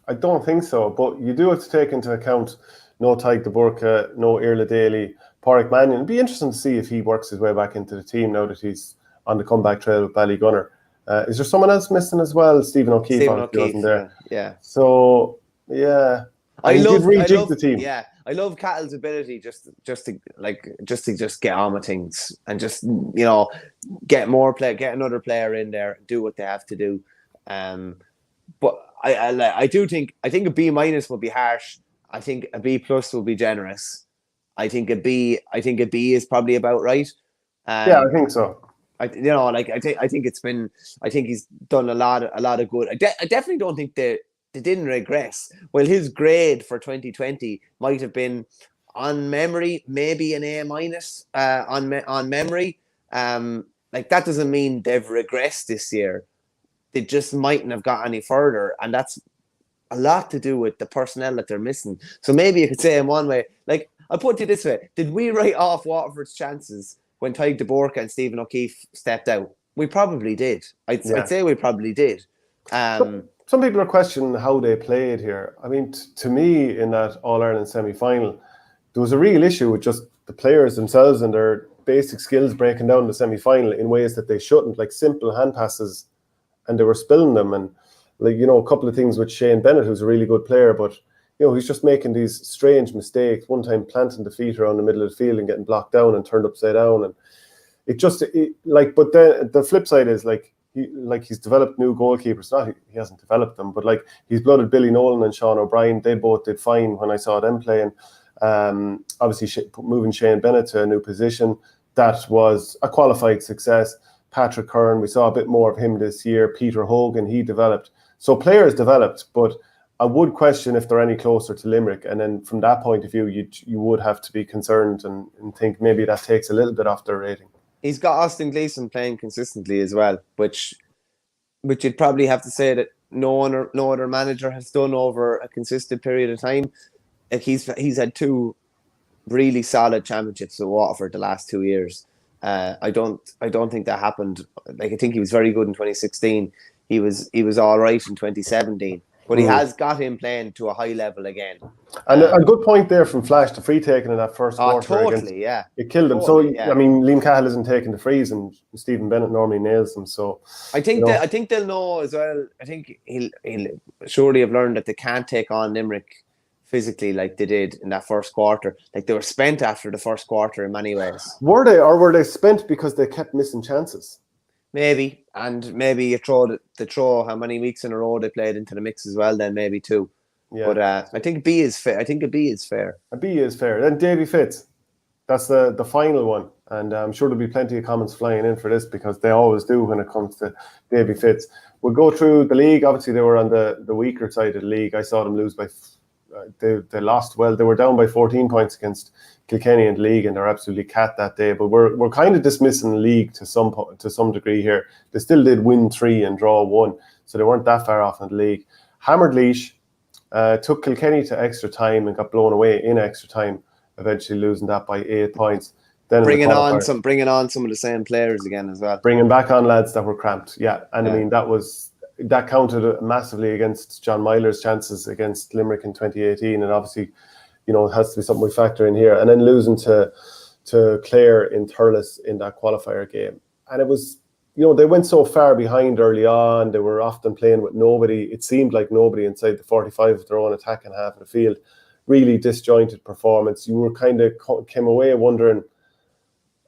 I don't think so, but you do have to take into account no Tyke de Burka, no Irla Daly, Pádraig Mannion. It'd be interesting to see if he works his way back into the team now that he's on the comeback trail with Ballygunner. Is there someone else missing as well? Stephen O'Keefe wasn't there. Yeah. So, yeah. I love the team. Yeah, I love Cattle's ability just to get on with things and just, you know, get another player in there, do what they have to do. But I think a B- would be harsh. I think a B+ would be generous. I think a B is probably about right. Yeah, I think so. I think it's been. I think he's done a lot of good. I definitely don't think they didn't regress. Well, his grade for 2020 might have been on memory, maybe an A- on memory. Like that doesn't mean they've regressed this year. They just mightn't have got any further, and that's a lot to do with the personnel that they're missing. So maybe you could say in one way, like I'll put it this way: did we write off Waterford's chances when Tyke de Borca and Stephen O'Keefe stepped out? We probably did. I'd say we probably did. Some people are questioning how they played here. I mean, to me, in that All-Ireland semi-final, there was a real issue with just the players themselves and their basic skills breaking down the semi-final in ways that they shouldn't, like simple hand passes, and they were spilling them. And like, you know, a couple of things with Shane Bennett, who's a really good player, but you know, he's just making these strange mistakes. One time planting the feet around the middle of the field and getting blocked down and turned upside down. And but then the flip side is he's developed new goalkeepers. Not he hasn't developed them, but like he's blooded Billy Nolan and Sean O'Brien. They both did fine when I saw them playing. Obviously moving Shane Bennett to a new position, that was a qualified success. Patrick Kern, we saw a bit more of him this year. Peter Hogan, he developed. So players developed, but I would question if they're any closer to Limerick. And then from that point of view, you would have to be concerned and think maybe that takes a little bit off their rating. He's got Austin Gleeson playing consistently as well, which you'd probably have to say that no other manager has done over a consistent period of time. Like he's had two really solid championships with Waterford the last 2 years. I don't think that happened. Like I think he was very good in 2016. He was all right in 2017. But he has got him playing to a high level again. And a good point there from Flash, the free taking in that first quarter. Totally, yeah. It killed him. Totally, I mean, Liam Cahill isn't taking the frees and Stephen Bennett normally nails them. So I think I think they'll know as well. I think he'll surely have learned that they can't take on Limerick physically like they did in that first quarter. Like they were spent after the first quarter in many ways. Were they, or were they spent because they kept missing chances? Maybe, and maybe you throw how many weeks in a row they played into the mix as well. Then maybe too. Yeah. But I think B is fair. I think a B is fair. A B is fair. Then Davy Fitz, that's the final one, and I'm sure there'll be plenty of comments flying in for this because they always do when it comes to Davy Fitz. We'll go through the league. Obviously, they were on the weaker side of the league. I saw them lose by. They lost. Well, they were down by 14 points against Kilkenny in the league, and they're absolutely cat that day. But we're kind of dismissing the league to some degree here. They still did win 3 and draw 1, so they weren't that far off in the league. Hammered Laois took Kilkenny to extra time and got blown away in extra time, eventually losing that by 8 points. Then bringing on some of the same players again as well. Bringing back on lads that were cramped, yeah. And I mean that counted massively against John Myler's chances against Limerick in 2018, and obviously, you know, it has to be something we factor in here. And then losing to Clare in Thurles in that qualifier game, and it was, you know, they went so far behind early on. They were often playing with nobody. It seemed like nobody inside the 45 of their own attacking half of the field. Really disjointed performance. You were kind of came away wondering,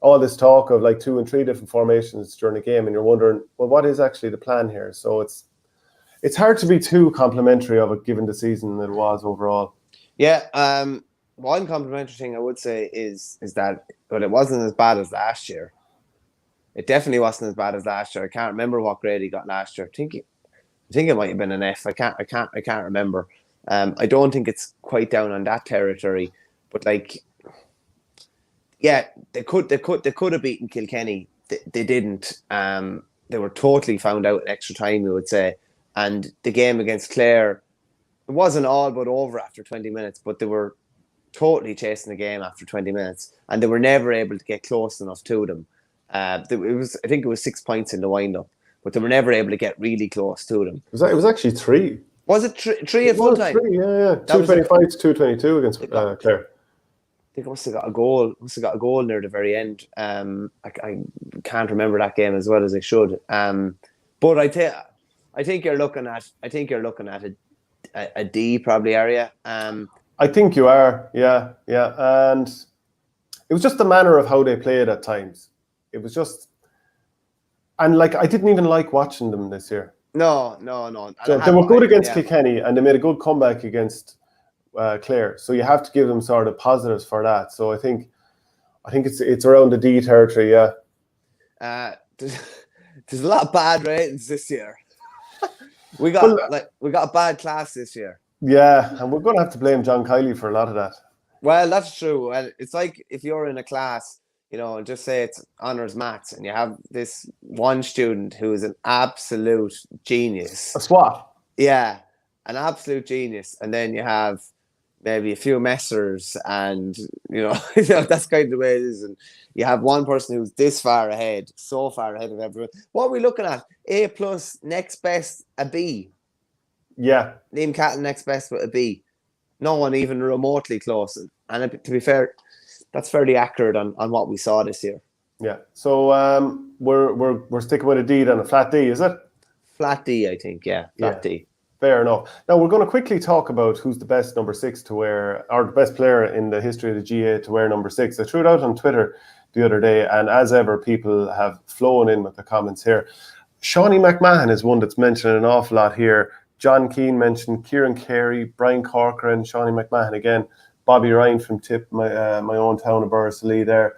all this talk of like 2 and 3 different formations during the game, and you're wondering, well, what is actually the plan here? So it's hard to be too complimentary of it given the season that it was overall. Yeah, one complimentary thing I would say is that, but it wasn't as bad as last year. It definitely wasn't as bad as last year. I can't remember what grade he got last year. I think it might have been an F. I can't remember. I don't think it's quite down on that territory, but like, yeah, they could have beaten Kilkenny. They didn't. They were totally found out in extra time, we would say. And the game against Clare, it wasn't all but over after 20 minutes, but they were totally chasing the game after 20 minutes, and they were never able to get close enough to them. I think it was 6 points in the wind-up, but they were never able to get really close to them. It was actually 3. Was it 3 at full time? 3, yeah. 225 to 222 against Clare. I think I must have got a goal near the very end. I can't remember that game as well as I should. But I think you're looking at a D probably, are you? I think you are, yeah. And it was just the manner of how they played at times. It was just, and like I didn't even like watching them this year. No. So they were good against Kilkenny, and they made a good comeback against Clare. So you have to give them sort of positives for that. So I think it's around the D territory, yeah. there's a lot of bad ratings this year. We got a bad class this year. Yeah, and we're going to have to blame John Kiley for a lot of that. Well, that's true. Well, it's like if you're in a class, and just say it's honours maths, and you have this one student who is an absolute genius. A swat. Yeah, an absolute genius. And then you have maybe a few messers, and, that's kind of the way it is. And you have one person who's this far ahead, so far ahead of everyone. What are we looking at? A plus, next best, a B. Yeah. Liam Catton next best with a B. No one even remotely close. And to be fair, that's fairly accurate on what we saw this year. Yeah. So we're sticking with a D then, a flat D, is it? Flat D, I think. Yeah, flat D. Fair enough. Now we're going to quickly talk about who's the best number 6 to wear, or the best player in the history of the GA to wear number 6. I threw it out on Twitter the other day, and as ever, people have flown in with the comments here. Seanie McMahon is one that's mentioned an awful lot here. John Keane mentioned, Kieran Carey, Brian Corcoran, Seanie McMahon again, Bobby Ryan from Tip, my own town of Borrisoleigh there,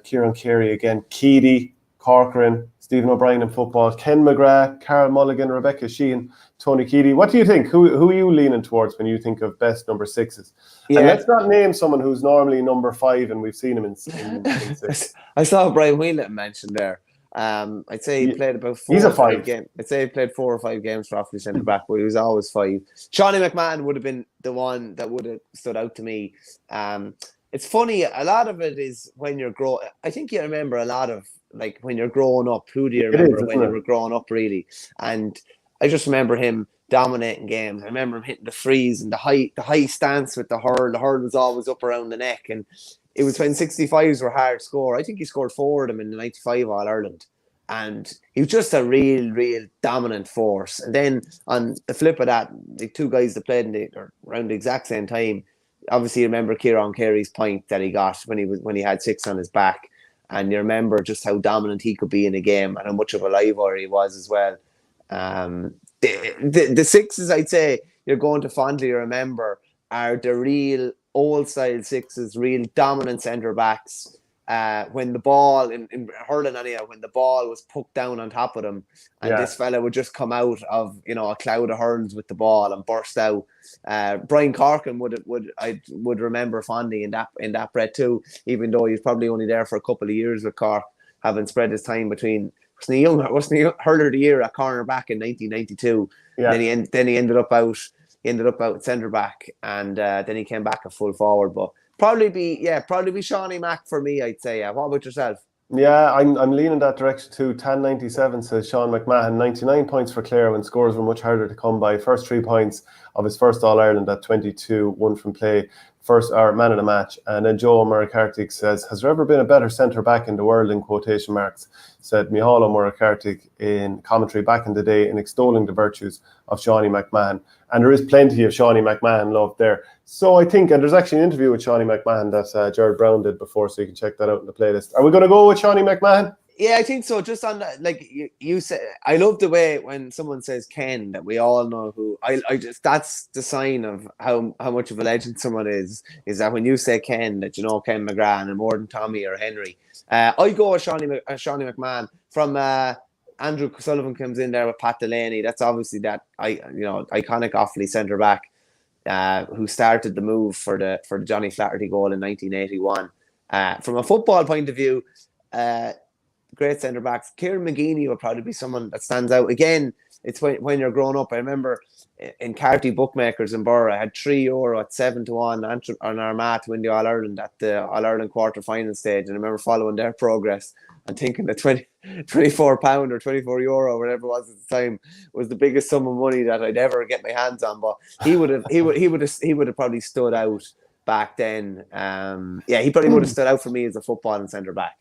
Kieran Carey again, Keady, Corcoran, Stephen O'Brien in football, Ken McGrath, Carol Mulligan, Rebecca Sheehan, Tony Keady. What do you think? Who are you leaning towards when you think of best number 6s? Yeah. And let's not name someone who's normally number 5 and we've seen him in 6. I saw Brian Whelan mentioned there. I'd say he played about 4 or 5 games. I'd say he played 4 or 5 games for Offaly centre back, but he was always 5. Seanie McMahon would have been the one that would have stood out to me. It's funny, a lot of it is when you're growing. I think you remember a lot of, like, when you're growing up. Who do you remember when you were growing up, really? And I just remember him dominating games. I remember him hitting the freeze and the high stance with the hurl. The hurl was always up around the neck, and it was when 65s were hard to score. I think he scored 4 of them in the 95 All-Ireland. And he was just a real dominant force. And then on the flip of that, the 2 guys that played around the exact same time, obviously you remember Kieran Carey's point that he got when he had 6 on his back. And you remember just how dominant he could be in a game and how much of a live wire he was as well. The 6s, I'd say, you're going to fondly remember are the real old-style 6s, real dominant centre-backs. When the ball, in hurling anyhow, when the ball was poked down on top of them, and this fella would just come out of a cloud of hurls with the ball and burst out. Brian Corcoran would remember fondly in that breath too, even though he's probably only there for a couple of years with Cork, having spread his time between wasn't he hurler of the year at cornerback in 1992. Yeah. Then he ended up out at centre back, and then he came back at full forward, but. Probably be Seanie Mac for me, I'd say. What about yourself? Yeah, I'm leaning that direction too. 10.97 says Sean McMahon. 99 points for Clare when scores were much harder to come by. First 3 points of his first All-Ireland at 22, 1 from play, first man of the match. And then Joe Murakartik says, has there ever been a better centre-back in the world, in quotation marks, said Mihailo Murakartik in commentary back in the day in extolling the virtues of Seanie McMahon. And there is plenty of Seanie McMahon love there. So I think, and there's actually an interview with Seanie McMahon that Jared Brown did before, so you can check that out in the playlist. Are we going to go with Seanie McMahon? Yeah, I think so. Just on that, like you said, I love the way when someone says Ken, that we all know who. I just, that's the sign of how much of a legend someone is that when you say Ken, that you know Ken McGrath and more than Tommy or Henry. I go with Seanie McMahon from Andrew Sullivan comes in there with Pat Delaney. That's obviously that iconic Offaly centre back who started the move for the Johnny Flaherty goal in 1981. From a football point of view, great centre backs. Kieran McGeeney would probably be someone that stands out. Again, it's when you're growing up. I remember in Carty Bookmakers in Borough, I had €3 at 7-1 on Armagh to win the All-Ireland at the All-Ireland quarter-final stage. And I remember following their progress and thinking that £24 or €24, whatever it was at the time, was the biggest sum of money that I'd ever get my hands on. But he would have probably stood out back then. He probably would have stood out for me as a football and centre back.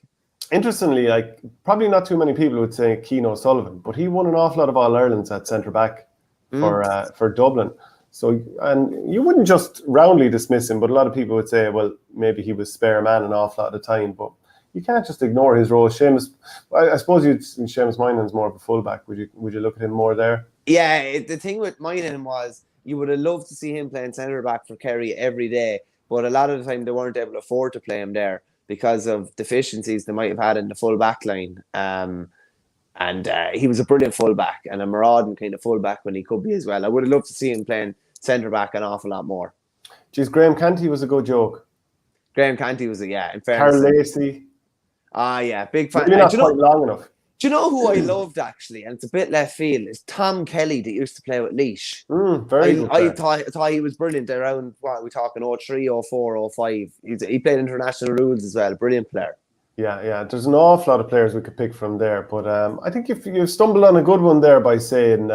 Interestingly, like probably not too many people would say Keane O'Sullivan, but he won an awful lot of All-Irelands at centre back for Dublin. So, and you wouldn't just roundly dismiss him, but a lot of people would say, well, maybe he was spare man an awful lot of the time, but you can't just ignore his role. Seamus, I suppose Seamus Moynihan's more of a fullback. Would you look at him more there? Yeah, the thing with Moynihan was you would have loved to see him playing centre back for Kerry every day, but a lot of the time they weren't able to afford to play him there. because of deficiencies they might have had in the full back line. And he was a brilliant fullback and a marauding kind of fullback when he could be as well. I would have loved to see him playing centre back an awful lot more. Geez, Graham Canty was a good joke. Graham Canty was in fairness. Carl Lacey. Big fan. Maybe not quite long enough. Do you know who I loved actually? And it's a bit left field. Is Tom Kelly that used to play with Laois. Very good. I thought he was brilliant around, what are we talking, 03, 04, 05. He played international rules as well. Brilliant player. Yeah. There's an awful lot of players we could pick from there, but I think if you stumbled on a good one there by saying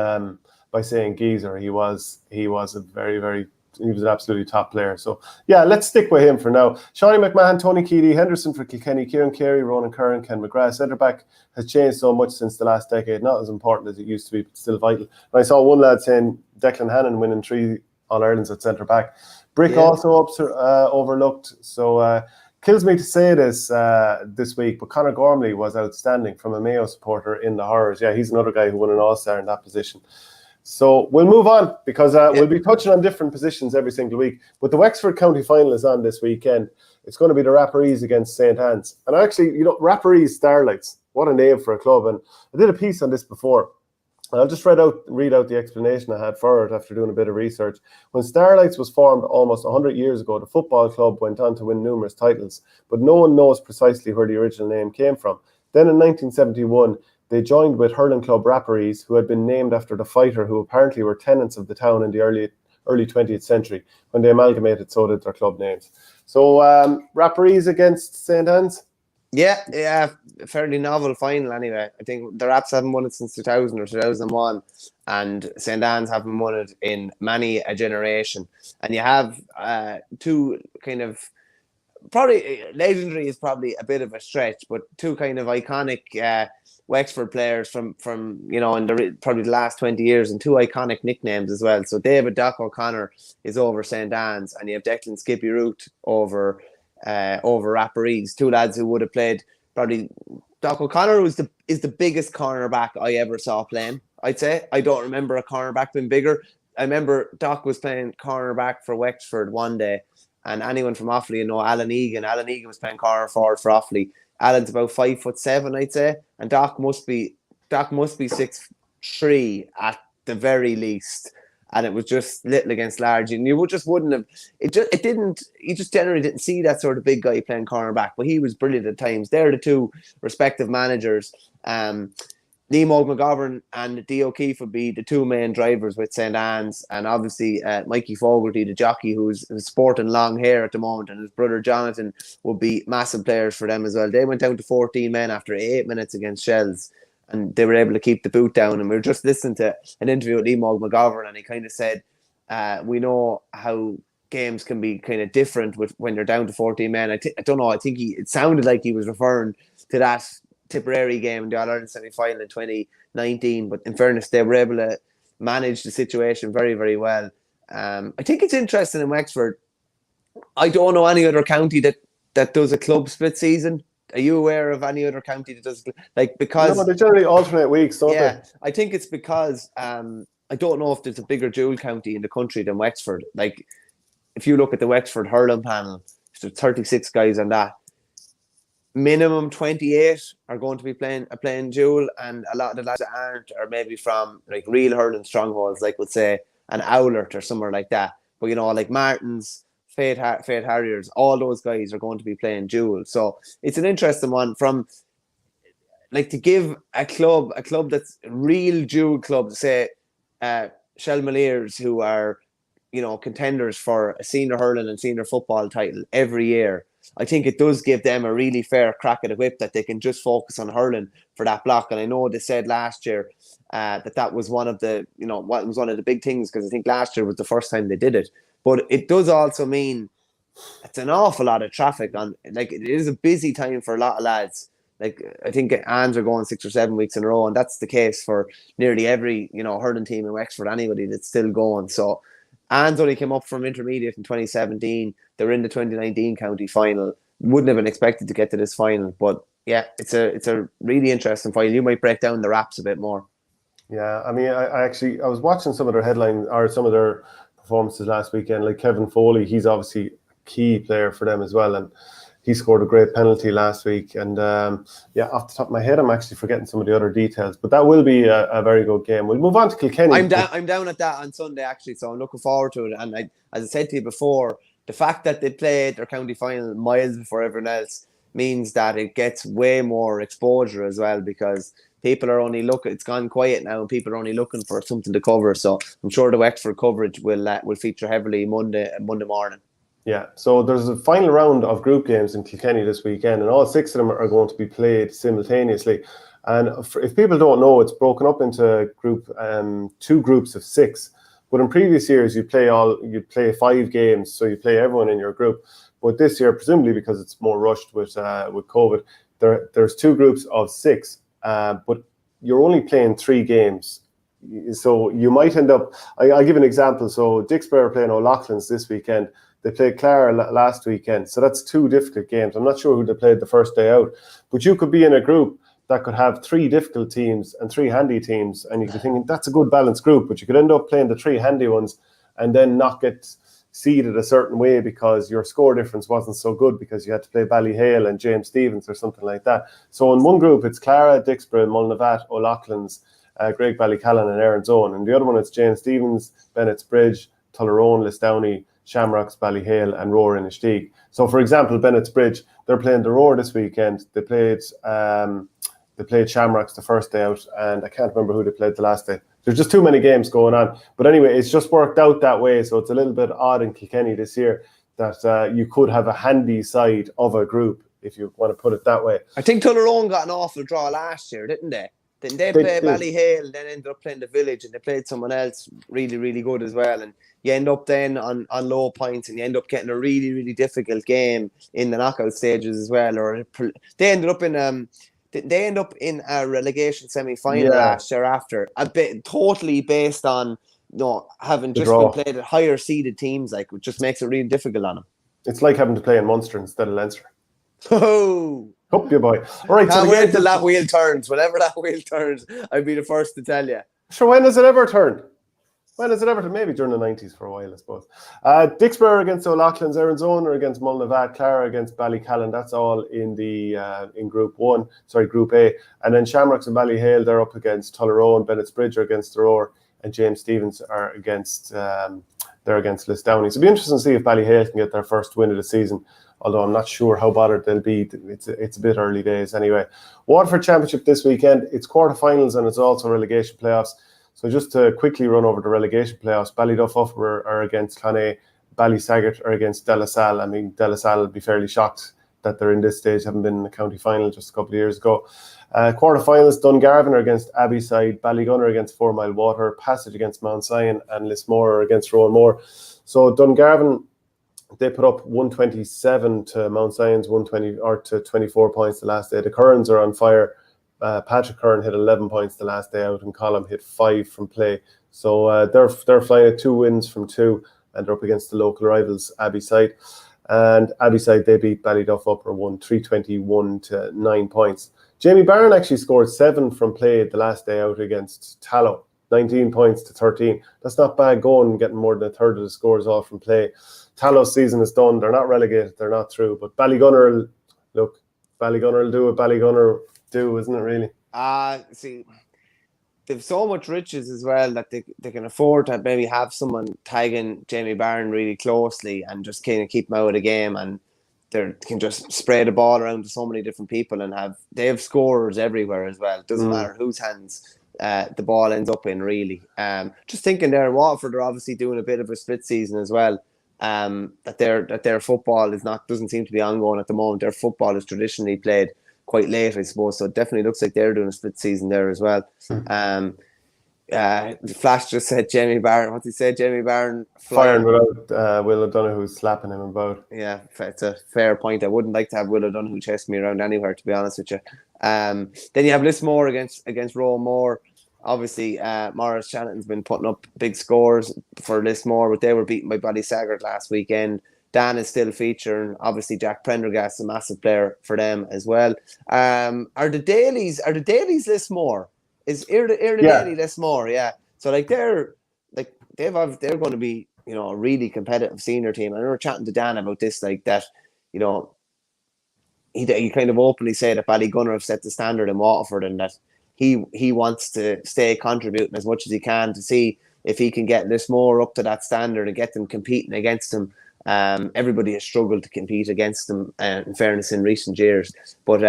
Geezer, he was a very he was an absolutely top player. So yeah, let's stick with him for now. Shawnee McMahon, Tony Keady, Henderson for Kilkenny, Kieran Carey, Ronan Curran, Ken McGrath. Centre back has changed so much since the last decade. Not as important as it used to be, but still vital. And I saw one lad saying Declan Hannon winning 3 All-Irelands at centre back. Brick also overlooked. So kills me to say this this week, but Conor Gormley was outstanding from a Mayo supporter in the Horrors. Yeah, he's another guy who won an All-Star in that position. So we'll move on because we'll be touching on different positions every single week. But the Wexford County Final is on this weekend. It's going to be the Rapparees against St. Anne's. And actually, Rapparees Starlights, what a name for a club. And I did a piece on this before. And I'll just read out the explanation I had for it after doing a bit of research. When Starlights was formed almost 100 years ago, the football club went on to win numerous titles, but no one knows precisely where the original name came from. Then in 1971, they joined with hurling club Rapparees, who had been named after the fighter who apparently were tenants of the town in the early 20th century. When they amalgamated, so did their club names. So Rapparees against St. Anne's? Yeah, fairly novel final anyway. I think the Raps haven't won it since 2000 or 2001, and St. Anne's haven't won it in many a generation. And you have two kind of, probably legendary is probably a bit of a stretch, but two kind of iconic Wexford players from in probably the last 20 years, and two iconic nicknames as well. So David Doc O'Connor is over St. Anne's, and you have Declan Skippy Root over Rapparees, two lads who would have played. Probably Doc O'Connor is the biggest cornerback I ever saw playing, I'd say. I don't remember a cornerback being bigger. I remember Doc was playing cornerback for Wexford one day, and anyone from Offaly know Alan Egan. Alan Egan was playing corner forward for Offaly. Alan's about 5'7", I'd say, and Doc must be 6'3" at the very least. And it was just little against large, and you wouldn't have. You just generally didn't see that sort of big guy playing cornerback, but he was brilliant at times. They're the two respective managers. Nemo McGovern and Dee O'Keefe would be the two main drivers with St. Anne's, and obviously Mikey Fogarty, the jockey, who's sporting long hair at the moment, and his brother Jonathan would be massive players for them as well. They went down to 14 men after 8 minutes against Shells, and they were able to keep the boot down. And we were just listening to an interview with Nemo McGovern, and he kind of said, we know how games can be kind of different when you're down to 14 men. I don't know, I think it sounded like he was referring to that Tipperary game in the All-Ireland semi-final in 2019, but in fairness, they were able to manage the situation very, very well. I think it's interesting in Wexford. I don't know any other county that does a club split season. Are you aware of any other county that does, because... No, they generally alternate weeks, don't they? I think it's because I don't know if there's a bigger dual county in the country than Wexford. Like, if you look at the Wexford hurling panel, there's 36 guys on that. Minimum 28 are going to be playing dual, and a lot of the lads that aren't are maybe from like real hurling strongholds, like let's say an Owlert or somewhere like that. But like Martins, Fate Harriers, all those guys are going to be playing dual. So it's an interesting one from like to give a club that's a real dual club, say Shelmaliers, who are contenders for a senior hurling and senior football title every year. I think it does give them a really fair crack at the whip that they can just focus on hurling for that block. And I know they said last year that was one of the, what was one of the big things, because I think last year was the first time they did it. But it does also mean it's an awful lot of traffic on. Like, it is a busy time for a lot of lads. Like, I think Anns are going 6 or 7 weeks in a row, and that's the case for nearly every hurling team in Wexford. Anybody that's still going. So Anns only came up from intermediate in 2017. They were in the 2019 county final. Wouldn't have been expected to get to this final, but yeah, it's a really interesting final. You might break down the Raps a bit more. Yeah, I mean, I was watching some of their headlines or some of their performances last weekend. Like Kevin Foley, he's obviously a key player for them as well, and He scored a great penalty last week. And yeah, off the top of my head, I'm actually forgetting some of the other details. But that will be a very good game. We'll move on to Kilkenny. I'm down at that on Sunday, actually, so I'm looking forward to it. And as I said to you before, the fact that they played their county final miles before everyone else means that it gets way more exposure as well, because people are only looking. It's gone quiet now, and people are only looking for something to cover. So I'm sure the Wexford coverage will feature heavily Monday morning. Yeah, so there's a final round of group games in Kilkenny this weekend, and all 6 of them are going to be played simultaneously. And if people don't know, it's broken up into 2 groups of 6. But in previous years, you'd play 5 games, so you play everyone in your group. But this year, presumably because it's more rushed with COVID, there's 2 groups of 6, but you're only playing 3 games. So you might end up. I'll give an example. So Dicksbury are playing O'Loughlin's this weekend. They played Clara last weekend, so that's 2 difficult games. I'm not sure who they played the first day out, but you could be in a group that could have 3 difficult teams and 3 handy teams, and you could be thinking that's a good balanced group, but you could end up playing the 3 handy ones and then not get seeded a certain way because your score difference wasn't so good because you had to play Ballyhale and James Stephens or something like that. So in one group, it's Clara, Dicksbury, Mulnavat, O'Loughlin's, Greg Ballycallan and Erin's Own. And the other one, it's James Stephens, Bennett's Bridge, Tullaroan, Lisdowney, Shamrocks, Ballyhale and Roar in Inistioge. So for example, Bennett's Bridge, they're playing the Roar this weekend. They played Shamrocks the first day out, and I can't remember who they played the last day. There's just too many games going on. But anyway, it's just worked out that way. So it's a little bit odd in Kilkenny this year that you could have a handy side of a group, if you want to put it that way. I think Tullaroan got an awful draw last year, didn't they? Didn't they play Ballyhale, then ended up playing the Village, and they played someone else really, really good as well. And you end up then on low points, and you end up getting a really, really difficult game in the knockout stages as well. Or they ended up in they end up in a relegation semi-final last year after a bit totally based on having just been played at higher seeded teams, like, which just makes it really difficult on them. It's like having to play in Munster instead of Leinster. Oh. Hope you boy. All right. Can't wait till that wheel turns. Whenever that wheel turns, I'll be the first to tell you. Sure, when has it ever turned? When has it ever turned? Maybe during the 90s for a while, I suppose. Dicksbury against O'Loughlin's, Erin's Own against Mulnavat, Clara against Ballycallan. That's all in the in Group A. And then Shamrocks and Ballyhale, they're up against Tullaroan. Bennett's Bridge are against the Roar, and James Stephens are against Lisdowney. So it'll be interesting to see if Ballyhale can get their first win of the season. Although I'm not sure how bothered they'll be. It's a bit early days anyway. Waterford Championship this weekend. It's quarterfinals and it's also relegation playoffs. So just to quickly run over the relegation playoffs, Ballyduff are against Clonea, Ballysaggart are against De La Salle. I mean, De La Salle will be fairly shocked that they're in this stage, haven't been in the county final just a couple of years ago. Quarterfinals, Dungarvan are against Abbeyside, Ballygunner against 4 Mile Water, Passage against Mount Sion, and Lismore are against Rowan Moore. So Dungarvan, they put up 127 to Mount Sion's 120 or to 24 points the last day. The Currans are on fire. Patrick Curran hit 11 points the last day out, and Colum hit 5 from play. So they're flying at 2 wins from 2, and they're up against the local rivals Abbeyside. And Abbeyside, they beat Ballyduff Upper 321 to 9 points. Jamie Barron actually scored 7 from play the last day out against Tallow. 19 points to 13. That's not bad going, getting more than a third of the scores off from play. Tallow's season is done. They're not relegated. They're not through. But Ballygunner will do what Ballygunner do, isn't it, really? See, they've so much riches as well that they can afford to maybe have someone tagging Jamie Barron really closely and just kind of keep him out of the game, and they can just spray the ball around to so many different people, and they have scorers everywhere as well. It doesn't matter whose hands the ball ends up in, really. Just thinking there, Waterford are obviously doing a bit of a split season as well. That their football doesn't seem to be ongoing at the moment. Their football is traditionally played quite late, I suppose. So it definitely looks like they're doing a split season there as well. Flash just said Jamie Barron. What's he said? Jamie Barron firing without Will O'Donoghue slapping him about. Yeah, it's a fair point. I wouldn't like to have Will O'Donoghue chasing me around anywhere, to be honest with you. Then you have Lismore against Rowan Moore. Obviously, Maurice Shannon's been putting up big scores for Lismore, but they were beaten by Ballysaggart last weekend. Dan is still featuring. Obviously, Jack Prendergast is a massive player for them as well. Are the Dailies Lismore? Is Daily Lismore? Yeah. So they're going to be, a really competitive senior team. I remember chatting to Dan about this, that, he kind of openly said that Ballygunner have set the standard in Waterford, and that he wants to stay contributing as much as he can to see if he can get Lismore up to that standard and get them competing against him. Everybody has struggled to compete against them, in fairness, in recent years. But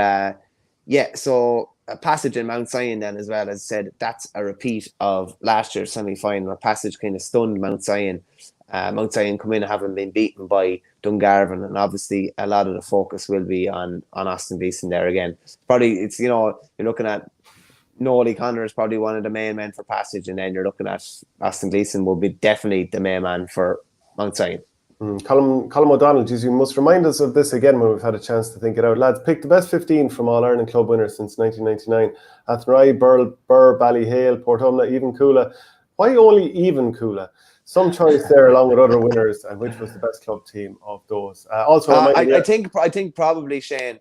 so a Passage in Mount Sion then, as well, as I said, that's a repeat of last year's semi-final. Passage kind of stunned Mount Sion. Mount Sion come in having been beaten by Dungarvan, and obviously a lot of the focus will be on Austin Gleeson there again. You're looking at Nolly Connor is probably one of the main men for Passage, and then you're looking at Austin Gleeson will be definitely the main man for Mount Sion. Colm O'Donnell, geez, you must remind us of this again when we've had a chance to think it out. Lads, pick the best 15 from All-Ireland club winners since 1999. Athenry, Burr, Ballyhale, Portumna, Even Coola. Why only Even Coola? Some choice there along with other winners, and which was the best club team of those? I think probably, Shane,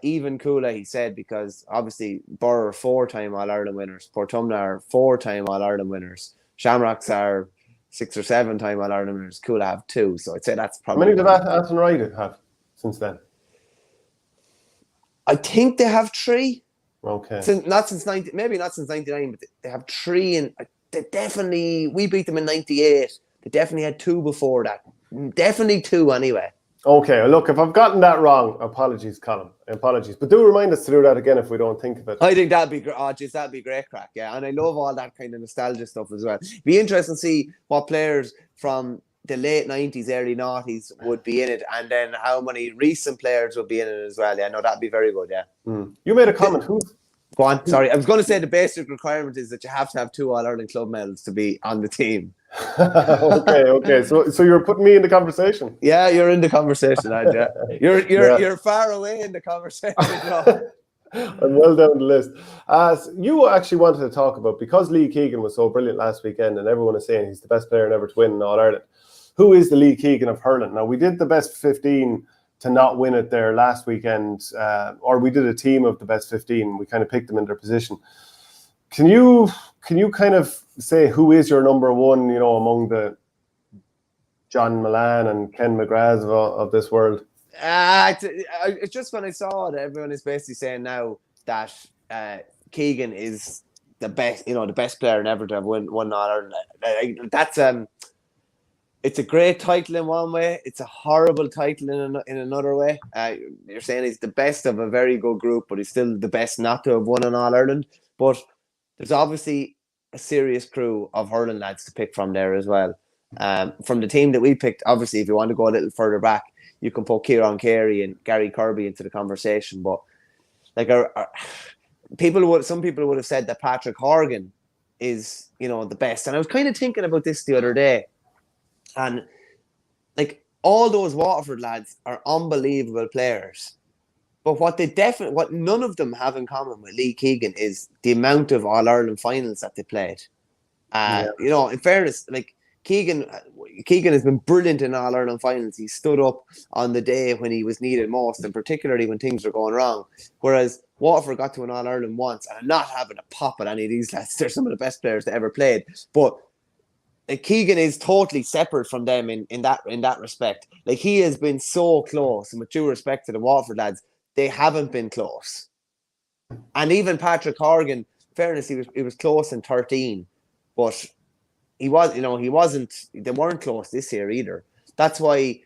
Even Coola, he said, because obviously Burr are 4-time All-Ireland winners, Portumna are 4-time All-Ireland winners, Shamrocks are 6 or 7-time All-Ireland winners, Coola have 2, so I'd say that's probably... How many did Athenry have since then? I think they have 3. Okay. Maybe not since 99, but they have 3, and they definitely, we beat them in 98. They definitely had 2 before that. Definitely 2 anyway. Okay, look, if I've gotten that wrong, apologies, Colm. Apologies. But do remind us to do that again if we don't think of it. I think that'd be great crack, yeah. And I love all that kind of nostalgia stuff as well. Be interesting to see what players from the late 90s, early 90s would be in it, and then how many recent players would be in it as well. Yeah, no, that'd be very good, yeah. You made a comment. Go on, sorry. I was going to say the basic requirement is that you have to have 2 All-Ireland club medals to be on the team. Okay. So you're putting me in the conversation. Yeah, you're in the conversation, lad. Yeah, you're far away in the conversation. I'm well down the list. You actually wanted to talk about, because Lee Keegan was so brilliant last weekend, and everyone is saying he's the best player ever to win in All Ireland. Who is the Lee Keegan of hurling? Now, we did the best 15 to not win it there last weekend, or we did a team of the best 15. We kind of picked them in their position. Can you kind of say who is your number one, among the John Milan and Ken McGraths of this world? It's just when I saw it, everyone is basically saying now that Keegan is the best, the best player ever to have won All Ireland. That's it's a great title in one way. It's a horrible title in another way. You're saying he's the best of a very good group, but he's still the best not to have won an All Ireland. But there's obviously a serious crew of hurling lads to pick from there as well. From the team that we picked, obviously, if you want to go a little further back, you can put Kieran Carey and Gary Kirby into the conversation. But like, some people would have said that Patrick Horgan is, the best. And I was kind of thinking about this the other day, and like, all those Waterford lads are unbelievable players. But what none of them have in common with Lee Keegan is the amount of All-Ireland finals that they played. In fairness, like, Keegan has been brilliant in All-Ireland finals. He stood up on the day when he was needed most, and particularly when things were going wrong. Whereas Waterford got to an All-Ireland once, and I'm not having a pop at any of these lads. They're some of the best players that ever played. But Keegan is totally separate from them in that respect. Like, he has been so close, and with due respect to the Waterford lads, they haven't been close. And even Patrick Horgan, fairness, he was close in 13, but he wasn't. They weren't close this year either. That's why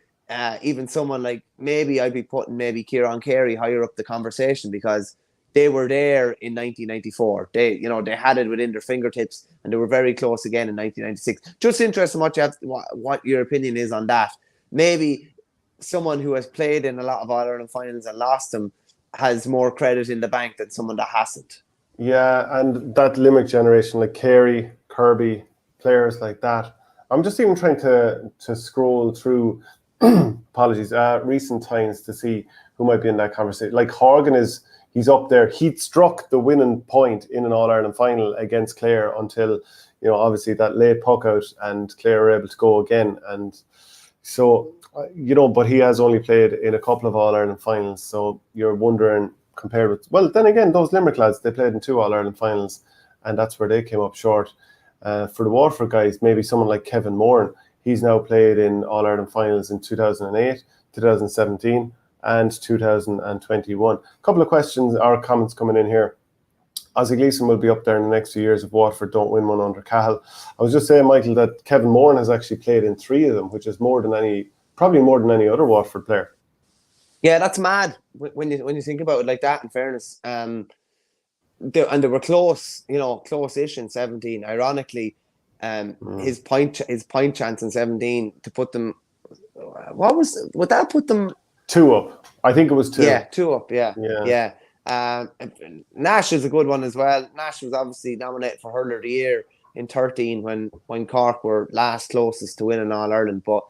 even someone like, maybe I'd be putting Kieran Carey higher up the conversation, because they were there in 1994. They had it within their fingertips, and they were very close again in 1996. Just interesting what your opinion is on that. Maybe someone who has played in a lot of All-Ireland finals and lost them has more credit in the bank than someone that hasn't. Yeah, and that Limerick generation, like Carey, Kirby, players like that. I'm just even trying to scroll through apologies, recent times to see who might be in that conversation. Like, Horgan he's up there. He'd struck the winning point in an All-Ireland final against Clare until, obviously that late puck out, and Clare were able to go again. And so, but he has only played in a couple of All-Ireland finals. So you're wondering, compared with, well, then again, those Limerick lads, they played in 2 All-Ireland finals, and that's where they came up short. For the Waterford guys, maybe someone like Kevin Moran, he's now played in All-Ireland finals in 2008, 2017, and 2021. A couple of questions or comments coming in here. Ozzy Gleeson will be up there in the next few years if Waterford don't win one under Cahill. I was just saying, Michael, that Kevin Moran has actually played in 3 of them, which is probably more than any other Waterford player. Yeah, that's mad when you think about it like that, in fairness. They were close, close-ish in 17. Ironically, his point chance in 17 to put them, would that put them 2 up? I think it was 2. Yeah, 2 up. Yeah. Nash is a good one as well. Nash was obviously nominated for Hurler of the Year in 13 when Cork were last closest to winning All Ireland. But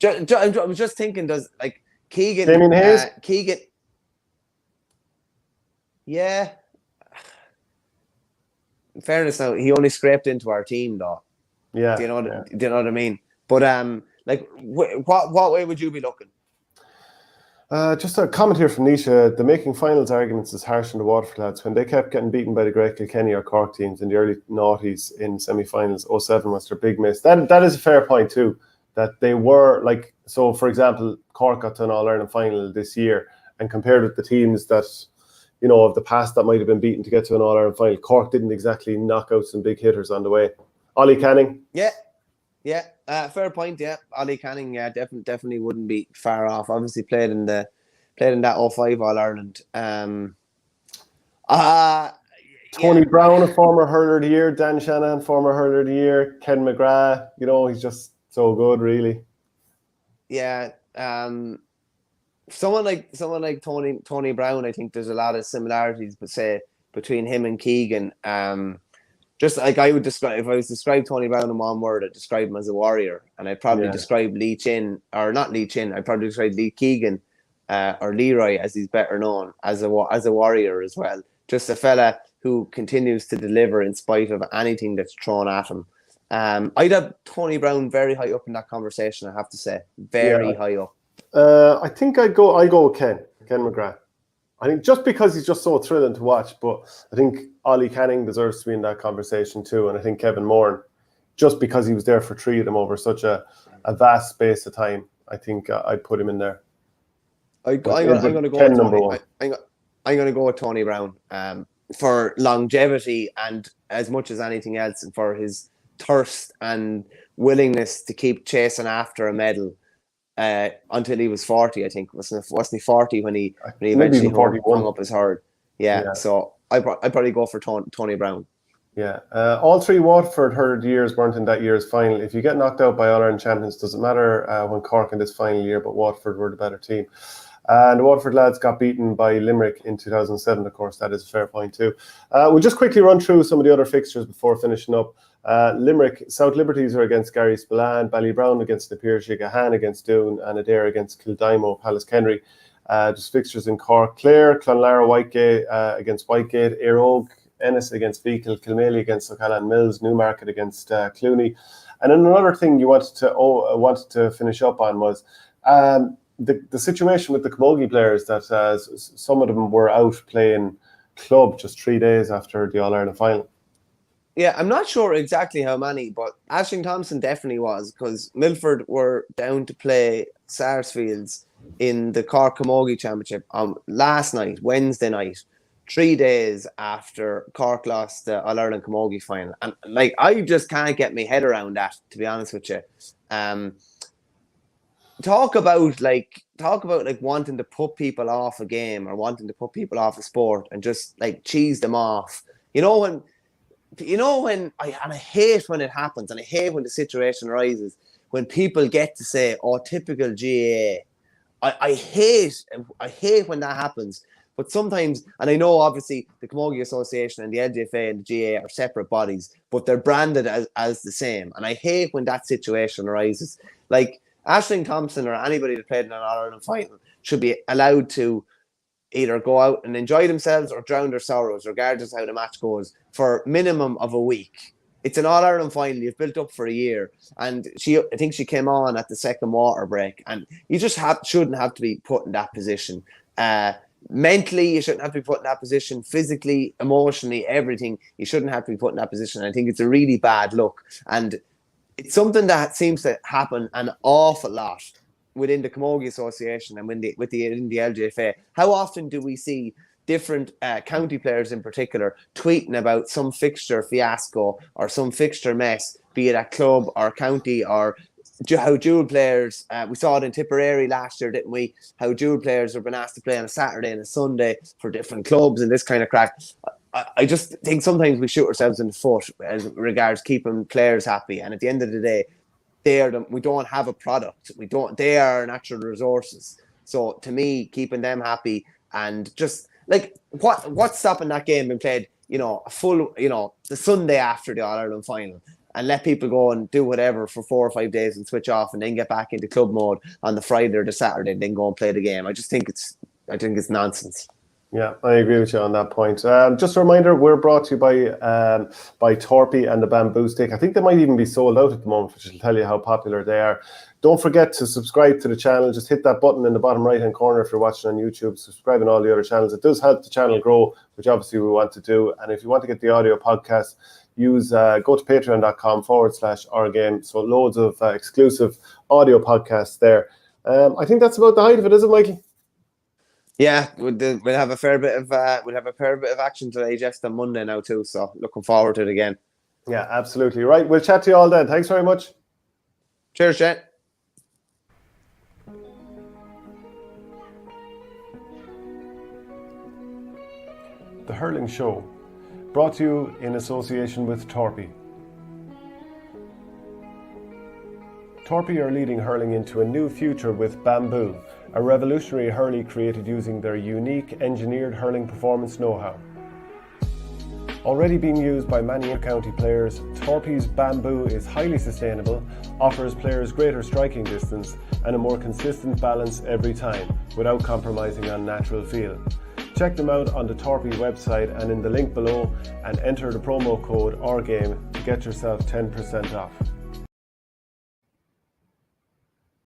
I was just thinking, does like Keegan, Damien Hayes? Keegan, yeah. In fairness, now he only scraped into our team though. Yeah. Do you know what I mean? But what way would you be looking? Just a comment here from Nisha. The making finals arguments is harsh on the Waterford lads. When they kept getting beaten by the great Kilkenny or Cork teams in the early noughties in semi-finals, 07 was their big miss. That is a fair point too, that they were like, so for example, Cork got to an All-Ireland final this year, and compared with the teams that, of the past that might have been beaten to get to an All-Ireland final, Cork didn't exactly knock out some big hitters on the way. Ollie Canning? Yeah, fair point. Yeah, Ollie Canning, definitely wouldn't be far off. Obviously, played in that 05 All Ireland. Tony Brown, a former Hurler of the Year. Dan Shanahan, former Hurler of the Year. Ken McGrath. He's just so good, really. Yeah. Someone like Tony Brown. I think there's a lot of similarities, but say between him and Keegan. Just like I would describe, if I was to describe Tony Brown in one word, I'd describe him as a warrior. And I'd probably describe Lee Chin, or not Lee Chin, I'd probably describe Lee Keegan, or Leroy, as he's better known, as a warrior as well. Just a fella who continues to deliver in spite of anything that's thrown at him. I'd have Tony Brown very high up in that conversation, I have to say. Very high up. I think I'd go with Ken McGrath. I think just because he's just so thrilling to watch, but I think Ollie Canning deserves to be in that conversation too. And I think Kevin Moran, just because he was there for 3 of them over such a vast space of time, I think I'd put him in there. I'm going to go with Tony. I'm going to go with Tony Brown for longevity and as much as anything else, and for his thirst and willingness to keep chasing after a medal. Until he was 40, I think. Wasn't he 40 when he eventually hung up his herd? Yeah. So I'd probably go for Tony Brown. Yeah. All 3 Waterford Hurler of the Years weren't in that year's final. If you get knocked out by All-Ireland champions, doesn't matter when Cork in this final year, but Waterford were the better team. And the Waterford lads got beaten by Limerick in 2007, of course. That is a fair point too. We'll just quickly run through some of the other fixtures before finishing up. Limerick, South Liberties are against Gary Spillane, Ballybrown against Napier, Shigahan against Doon, and Adair against Kildimo, Palace Kenry. Just fixtures in Cork: Clare, Clonlara, Whitegate against Whitegate, Éire Ennis against Fecal, Kilmaley against O'Callaghan Mills, Newmarket against Clooney. And then another thing you wanted to finish up on was the situation with the Camogie players, that some of them were out playing club just 3 days after the All-Ireland final. Yeah, I'm not sure exactly how many, but Aisling Thompson definitely was, because Milford were down to play Sarsfields in the Cork Camogie Championship last night, Wednesday night, 3 days after Cork lost the All-Ireland Camogie final. And I just can't get my head around that, to be honest with you. Talk about wanting to put people off a game or wanting to put people off a sport and just cheese them off. I hate when it happens, and I hate when the situation arises when people get to say, "Oh, typical GAA." I hate when that happens. But sometimes, and I know obviously the Camogie Association and the LGFA and the GAA are separate bodies, but they're branded as the same. And I hate when that situation arises. Like Aisling Thompson or anybody that played in an All-Ireland final should be allowed to either go out and enjoy themselves or drown their sorrows, regardless of how the match goes, for minimum of a week. It's an All-Ireland final you've built up for a year, and I think she came on at the second water break, and you just shouldn't have to be put in that position. Mentally, you shouldn't have to be put in that position. Physically, emotionally, everything, you shouldn't have to be put in that position. I think it's a really bad look, and it's something that seems to happen an awful lot within the Camogie Association and in the LGFA, how often do we see different county players in particular tweeting about some fixture fiasco or some fixture mess, be it at club or county, or how dual players, we saw it in Tipperary last year, didn't we? How dual players were being asked to play on a Saturday and a Sunday for different clubs and this kind of crack. I just think sometimes we shoot ourselves in the foot as regards keeping players happy. And at the end of the day, we don't have a product. They are natural resources. So to me, keeping them happy and just like what's stopping that game being played, a full, the Sunday after the All-Ireland final, and let people go and do whatever for 4 or 5 days and switch off and then get back into club mode on the Friday or the Saturday and then go and play the game. I think it's nonsense. Yeah, I agree with you on that point. Just a reminder, we're brought to you by Torpy and the Bamboo Stick. I think they might even be sold out at the moment, which will tell you how popular they are. Don't forget to subscribe to the channel. Just hit that button in the bottom right-hand corner if you're watching on YouTube. Subscribe on all the other channels. It does help the channel grow, which obviously we want to do. And if you want to get the audio podcast, go to patreon.com/OurGame. So loads of exclusive audio podcasts there. I think that's about the height of it, isn't it, Michael? Yeah, we'll have a fair bit of action to digest on Monday now too. So looking forward to it again. Yeah, absolutely. Right, we'll chat to you all then. Thanks very much. Cheers, Jen. The Hurling Show, brought to you in association with Torpy. Torpy are leading hurling into a new future with Bamboo, a revolutionary hurley created using their unique engineered hurling performance know-how. Already being used by many county players, Torpy's Bamboo is highly sustainable, offers players greater striking distance and a more consistent balance every time, without compromising on natural feel. Check them out on the Torpy website and in the link below, and enter the promo code OurGame to get yourself 10% off.